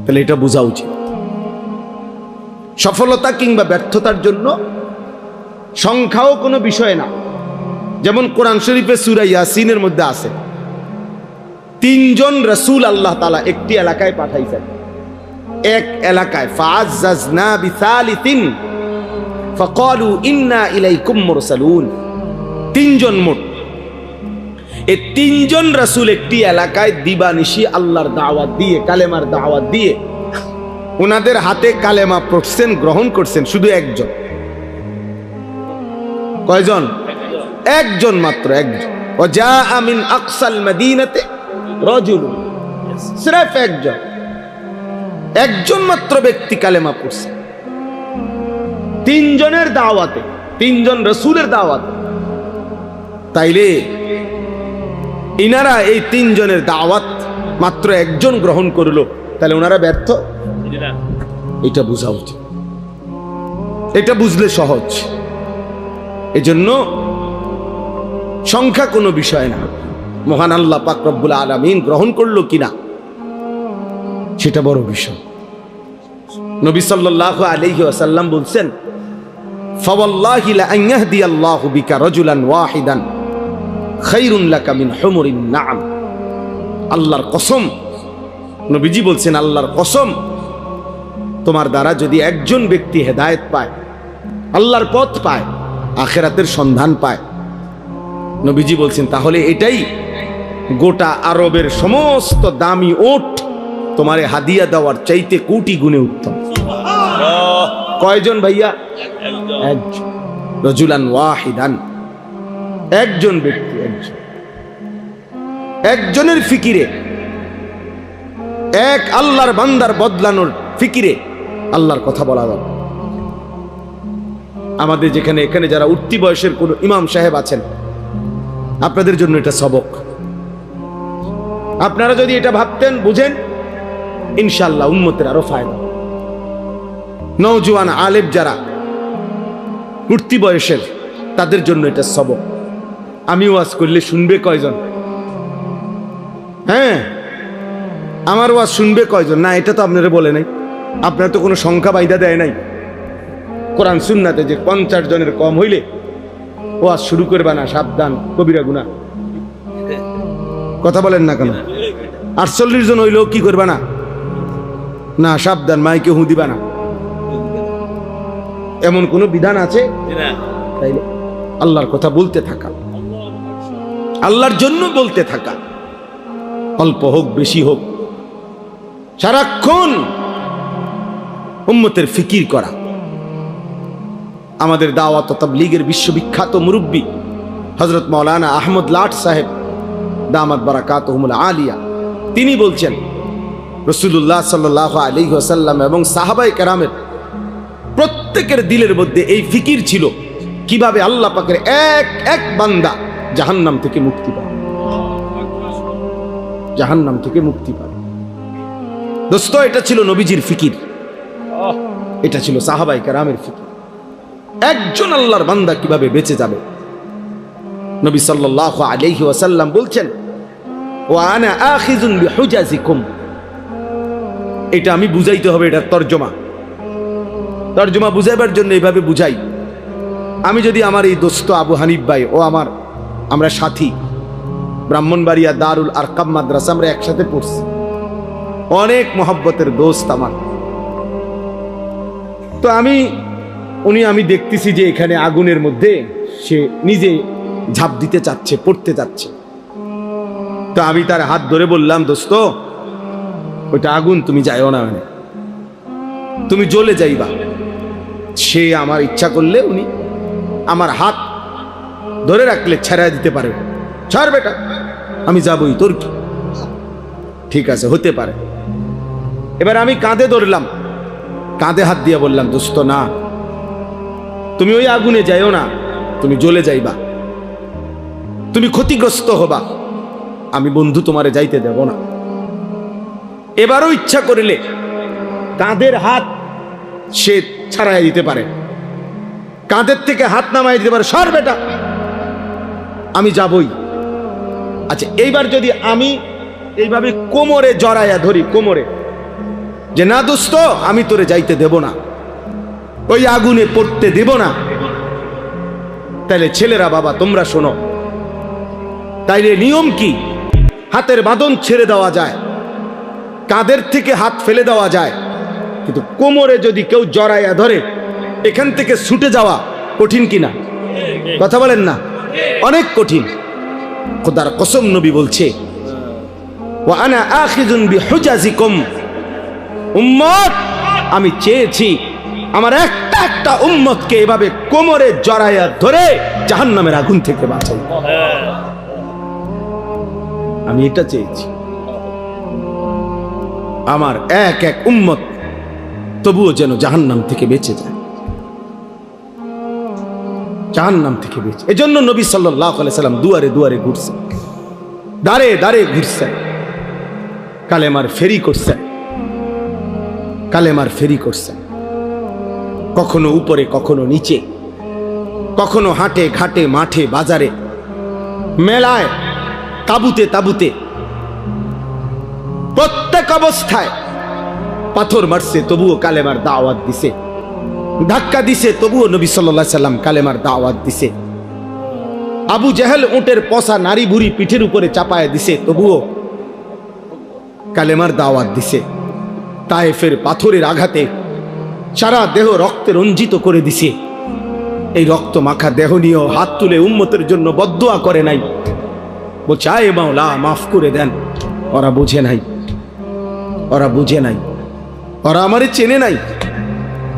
তাহলে এটা বোঝা উচিত। সফলতা কিংবা ব্যর্থতার জন্য সংখ্যাও কোনো বিষয় না। যেমন কোরআন শরীফে সূরা ইয়াসিনের মধ্যে আছে 3 জন রাসূল আল্লাহ তাআলা একটি এলাকায় পাঠাইছেন। এক এলাকায় ফাআজ্জাজনা বিসালিসিন ফাকালু ইন্না ইলাইকুম মুরসালুন। 3 জন মোট। এই 3 জন রাসূল একটি এলাকায় দিবানিশি আল্লাহর দাওয়াত দিয়ে, কালেমার দাওয়াত দিয়ে ওনাদের হাতে কালেমা পড়ছেন, গ্রহণ করছেন শুধু একজন। কয়জন? একজন মাত্র, একজন। ওয়াজাআ মিন আকসাল মদিনাতে রাজুলুন, সির্ফ একজন, একজন মাত্র ব্যক্তি কালেমা পড়ছে 3 জনের দাওয়াতে, 3 জন রাসূলের দাওয়াতে। তাইলে ইনারা এই 3 জনের দাওয়াত মাত্র একজন গ্রহণ করলো, তাহলে ওনারা ব্যর্থ? এটা বোঝা উচিত। এটা বুঝলে সহজ। এজন্য সংখ্যা কোনো বিষয় না, মহান আল্লাহ পাক রব্বুল আলামিন গ্রহণ করলো কিনা সেটা বড় বিষয়। নবী সাল্লাল্লাহু আলাইহি ওয়াসাল্লাম বলছেন, ফাওয়াল্লাহি লা আন ইয়াহদিয়াল্লাহু বিকা রাজুলান ওয়াহিদান খায়রুন লাকা মিন হুমুরিন নাআম। আল্লাহর কসম, নবীজি বলছেন আল্লাহর কসম, তোমার দ্বারা যদি একজন ব্যক্তি হেদায়েত পায়, আল্লাহর পথ পায়, আখিরাতের সন্ধান পায়, নবীজি বলছেন তাহলে এটাই গোটা আরবের সমস্ত দামি ওট তোমারে হাদিয়া দেওয়ার চাইতে কোটি গুণে উত্তম। কয়জন ভাইয়া? একজন। রাজুলান ওয়াহিদান, একজন ব্যক্তি, একজন। একজনের ফিকিরে, এক আল্লাহর বান্দার বদলানোর ফিকিরে আল্লাহর কথা বলা যাবে। আমাদের যেখানে এখানে যারা উঠতি বয়সের কোন ইমাম সাহেব আছেন, আপনাদের জন্য এটা সবক। আপনারা যদি এটা ভাবতেন, বুঝেন, ইনশাআল্লাহ উম্মতের আরো ফায়দা। নওজোয়ান আলেম যারা উঠতি বয়সের, তাদের জন্য এটা সবক। আমি ওয়াজ করলে শুনবে কয়জন? হ্যাঁ, আমার ওয়াজ শুনবে কয়জন? না, এটা তো আপনারা বলে নাই। আপনার তো কোনো সংখ্যা বাইদা দেয় নাই কোরআন সুন্নাতে যে 50 জনের কম হইলে ওয়াজ শুরু করবা না, সাবধান, কবিরা গুনাহ। কথা বলেন না কেন? 48 জন হইলেও কি করবা না? না, সাবধান, মাইকে হু দিবা না। এমন কোন বিধান আছে? তাইলে আল্লাহর কথা বলতে থাকা, আল্লাহর জন্য বলতে থাকা, অল্প হোক বেশি হোক, সারাক্ষণ উম্মতের ফিকির করা। আমাদের দাওয়াত ও তাবলীগের বিশ্ববিখ্যাত মুরব্বী হযরত মাওলানা আহমদ লাট সাহেব দামাত বারাকাতুহুমুল আলিয়া, তিনি বলছেন রাসূলুল্লাহ সাল্লাল্লাহু আলাইহি ওয়াসাল্লাম এবং সাহাবায়ে কেরামের প্রত্যেকের দিলের মধ্যে এই ফিকির ছিল কিভাবে আল্লাহ পাকের এক এক বান্দা জাহান্নাম থেকে মুক্তি পাবে, জাহান্নাম থেকে মুক্তি পাবে। দোস্ত, এটা ছিল নবীজির ফিকির, এটা ছিল সাহাবায়ে কেরামের ফিকির। একজন আল্লাহর বান্দা কিভাবে বেঁচে যাবে। নবী সাল্লাল্লাহু আলাইহি ওয়াসাল্লাম বলছেন, ওয়া আনা আখিযুন বিহুজাজিকুম। এটা আমি বুঝাইতে হবে, এটা তরজমা। তরজমা বুঝাইবার জন্য এইভাবে বুঝাই। আমি যদি আমার এই দোস্ত আবু হানিফ ভাই ও আমরা সাথী, ব্রাহ্মণবাড়িয়া দারুল আরকাম মাদ্রাসা আমরা একসাথে পড়ছি, অনেক মহব্বতের দোস্ত আমার। তো আমি দেখতেছি যে এখানে আগুনের মধ্যে সে নিজে ঝাঁপ দিতে চাচ্ছে, পড়তে যাচ্ছে। তো আমি তার হাত ধরে বললাম, দোস্ত ওইটা আগুন, তুমি যাইও না, মানে তুমি জ্বলে যাইবা। সে আমার ইচ্ছা করলে উনি আমার হাত ধরে রাখলে ছেড়া দিতে পারে। ছাড় বেটা, আমি যাবই, তোর কি? ঠিক আছে, হতে পারে। এবার আমি কাঁধে ধরলাম, কাঁধে হাত দিয়ে বললাম, দোস্ত না, তুমি ওই আগুনে যাইও না, তুমি জ্বলে যাইবা, তুমি ক্ষতিগ্রস্ত হবা, আমি বন্ধু তোমারে যাইতে দেব না। এবারও ইচ্ছা করিলে কাঁধের হাত সে ছাড়াই দিতে পারে, কাঁধের থেকে হাত নামাই দিতে পারে, সর বেটা আমি যাবই। আচ্ছা এইবার যদি আমি এইভাবে কোমরে জড়াইয়া ধরি, কোমরে, যে না দোস্ত আমি তোরে যাইতে দেব না, ওই আগুনে পড়তে দেব না, তাইলে ছেলেরা বাবা তোমরা শোনো, তাইলে নিয়ম কি? হাতের বাঁধন ছেড়ে দেওয়া যায়, কাঁধের থেকে হাত ফেলে দেওয়া যায়, কিন্তু কোমরে যদি কেউ জড়াইয়া ধরে এখান থেকে ছুটে যাওয়া কঠিন কিনা? কথা বলেন না, অনেক কঠিন। খোদার কসম নবী বলছে, ওয়া আনা আখিযুন বিহুজাজিকুম, উম্মত আমি চেয়েছি আমার একটা একটা উম্মতকে এভাবে কোমরে জড়াইয়া ধরে জাহান্নামের আগুন থেকে বাঁচাই, আমি এটা চেয়েছি। আমার এক এক উম্মত তবুও যেন জাহান্নাম থেকে বেঁচে যায়, জাহান্নাম থেকে বেঁচে। এজন্য নবী সাল্লাল্লাহু আলাইহি সাল্লাম দুয়ারে দুয়ারে ঘুরছেন, দাঁড়ে দাঁড়ে ঘুরছেন, কালেমার ফেরি করছেন, কালেমার ফেরি করছেন, কখনো উপরে কখনো নিচে, কখনো হাটে ঘাটে মাঠে বাজারে মেলায় তাবুতে তাবুতে, প্রত্যেক অবস্থায় পাথর মারছে তবুও কালেমার দাওয়াত দিছে, ধাক্কা দিছে তবুও নবী সাল্লাল্লাহু আলাইহি সাল্লাম কালেমার দাওয়াত দিছে। আবু জেহেল উটের পচা নারী বুড়ি পিঠের উপরে চাপায় দিছে তবুও কালেমার দাওয়াত দিছে। তায়েফের পাথরের আঘাতে সারা দেহ রক্তে রঞ্জিত করে দিছে, এই রক্ত মাখা দেহ নিয়েও হাত তুলে উম্মতের জন্য বদদুয়া করে নাই, বলছে আয় মাওলা মাফ করে দেন। ওরা বুঝে নাই, ওরা বুঝে নাই, ওরা আমারে চেনে নাই।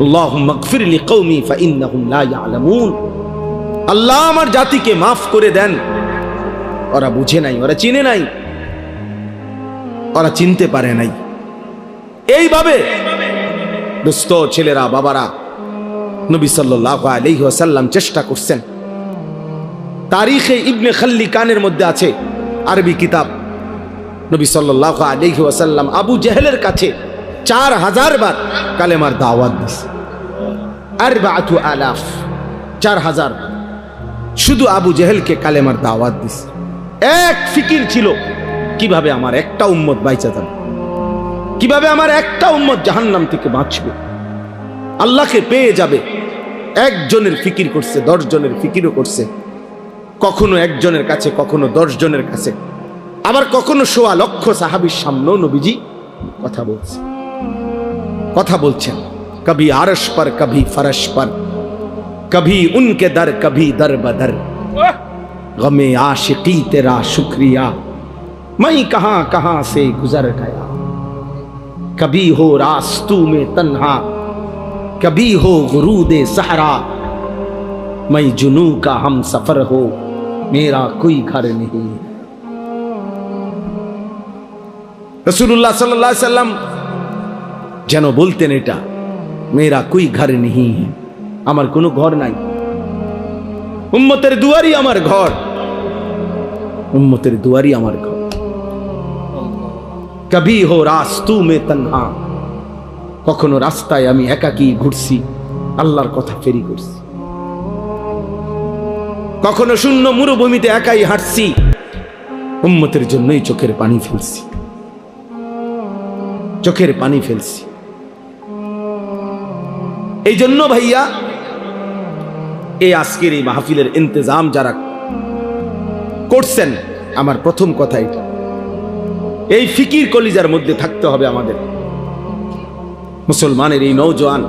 আল্লাহুম্মা গফির লিকওমি ফাইন্নাহুম লা ইয়ালামুন, আল্লাহ আমার জাতিকে মাফ করে দেন। ওরা বুঝে নাই, ওরা চিনে নাই, ওরা চিনতে পারে নাই। এইভাবে দোস্ত ছেলেরা বাবারা, নবী সাল্লাল্লাহু আলাইহি ওয়াসাল্লাম চেষ্টা করছেন। তারিখে ইবনে খাল্লিকানের মধ্যে আছে, আরবি কিতাব, নবী সাল্লাল্লাহু আলাইহি ওয়াসাল্লাম আবু জেহেলের কাছে 4000 বার কালেমার দাওয়াত দিয়েছে। 4000, 4000 শুধু আবু জেহেলকে কালেমার দাওয়াত দিয়েছে। এক ফিকির ছিল, কিভাবে আমার একটা উম্মত বাইচা যাবে, কিভাবে আমার একটা উম্মত জাহান্নাম থেকে বাঁচবে, আল্লাহকে পেয়ে যাবে। একজনের ফিকির করছে, 10 জনের ফিকিরও করছে, কখনো একজনের কাছে, কখনো 10 জনের কাছে, আবার কখনো 1.25 লক্ষ সাহাবীর সামনেও নবীজি কথা বলছে, কথা বলছেন। কবি আরশ পর, কবি ফরশ পর, কবি উনকে দর, কবি দর বদর, গমে आशिकी तेरा शुक्रिया मैं कहां कहां से गुजर गया, कभी हो रास्तू में तन्हा, कभी हो गुरूदे सहरा, मैं जुनू का हम सफर हो, मेरा कोई घर नहीं। रसूलुल्लाह सल्लल्लाहु अलैहि वसल्लम যেন বলতেন এটা, মেরা কোই ঘর নেহি, আমার কোনো ঘর নাই, উম্মতের দুয়ারই আমার ঘর, উম্মতের দুয়ারই আমার ঘর। কবি হো রাস্তু মে তন্হা, কখনো রাস্তায় আমি একাকী ঘুরছি, আল্লাহর কথা ফেরি করছি, কখনো শূন্য মরুভূমিতে একাই হাঁটছি, উম্মতের জন্যই চোখের পানি ফেলছি, চোখের পানি ফেলছি। এই জন্য ভাইয়া, এই আজকের এই মাহফিলের ইন্তজাম যারা করছেন, আমার প্রথম কথা এটা, এই ফিকির কলিজার মধ্যে থাকতে হবে আমাদের। মুসলমানের এই নওজোয়ান,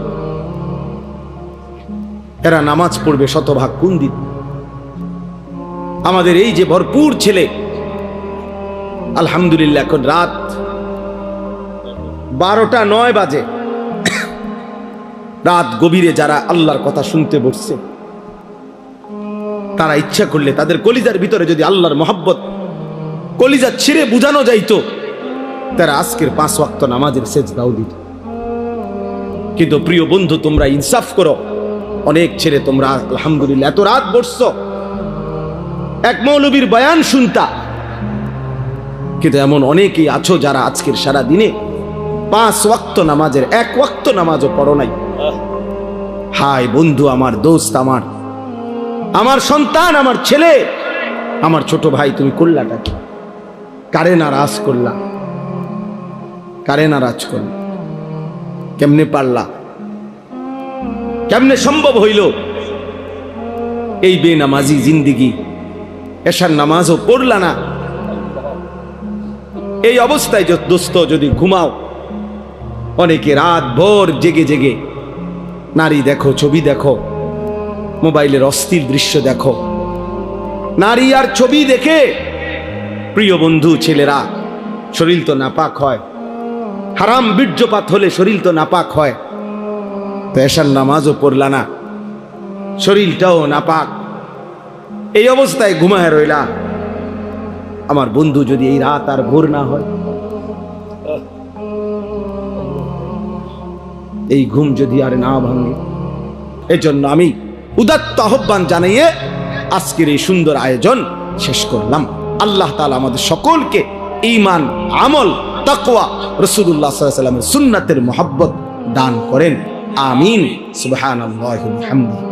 এরা নামাজ পড়বে শতভাগ কোন দিন? আমাদের এই যে ভরপুর ছেলে, আলহামদুলিল্লাহ এখন রাত 12টা 9 বাজে, রাত গভীরে যারা আল্লাহর কথা শুনতে বসছে, তারা ইচ্ছা করলে তাদের কলিজার ভিতরে যদি আল্লাহর মহব্বত কলিজা ছিঁড়ে বুঝানো যাইতো, তারা আজকের 5 ওয়াক্ত নামাজের সেজদাও দিত। কিন্তু প্রিয় বন্ধু, তোমরা ইনসাফ করো। অনেক ছেলে তোমরা আলহামদুলিল্লাহ এত রাত বসছো এক মৌলবীর বয়ান শুনতা, কিন্তু এমন অনেকেই আছো যারা আজকের সারা দিনে 5 ওয়াক্ত নামাজের 1 ওয়াক্ত নামাজও পড়ো নাই। হায় বন্ধু, আমার দোস্ত, আমার সন্তান, আমার ছেলে, আমার ছোট ভাই, তুমি করলাটা কি? কারে নারাজ করলা? কারে নারাজ করলা? কেমনে পারলা? কেমনে সম্ভব হইল এই বেনামাজি জিন্দিগি? এশার নামাজও পড়লা না। এই অবস্থায় দোস্ত যদি ঘুমাও, অনেকে রাত ভোর জেগে জেগে নারী দেখো, ছবি দেখো, মোবাইলের অস্থির দৃশ্য দেখো। নারী আর ছবি দেখে প্রিয় বন্ধু ছেলেরা শরীর তো নাপাক হয়, হারাম বীর্যপাত হলে শরীর তো নাপাক হয়। তো এশার নামাজও পড়লা না, শরীরটাও নাপাক, এই অবস্থায় ঘুমায় রইলা। আমার বন্ধু, যদি এই রাত আর ভোর না হয়, এই ঘুম যদি আর না ভাঙে, এজন্য আমি উদাত্ত আহ্বান জানিয়ে আজকের এই সুন্দর আয়োজন শেষ করলাম। আল্লাহ তাআলা আমাদের সকলকে ঈমান, আমল, তাকওয়া, রাসূলুল্লাহ সাল্লাল্লাহু আলাইহি ওয়াসাল্লামের সুন্নাতের মহব্বত দান করেন। আমিন। সুবহানাল্লাহি ওয়া বিহামদিহি।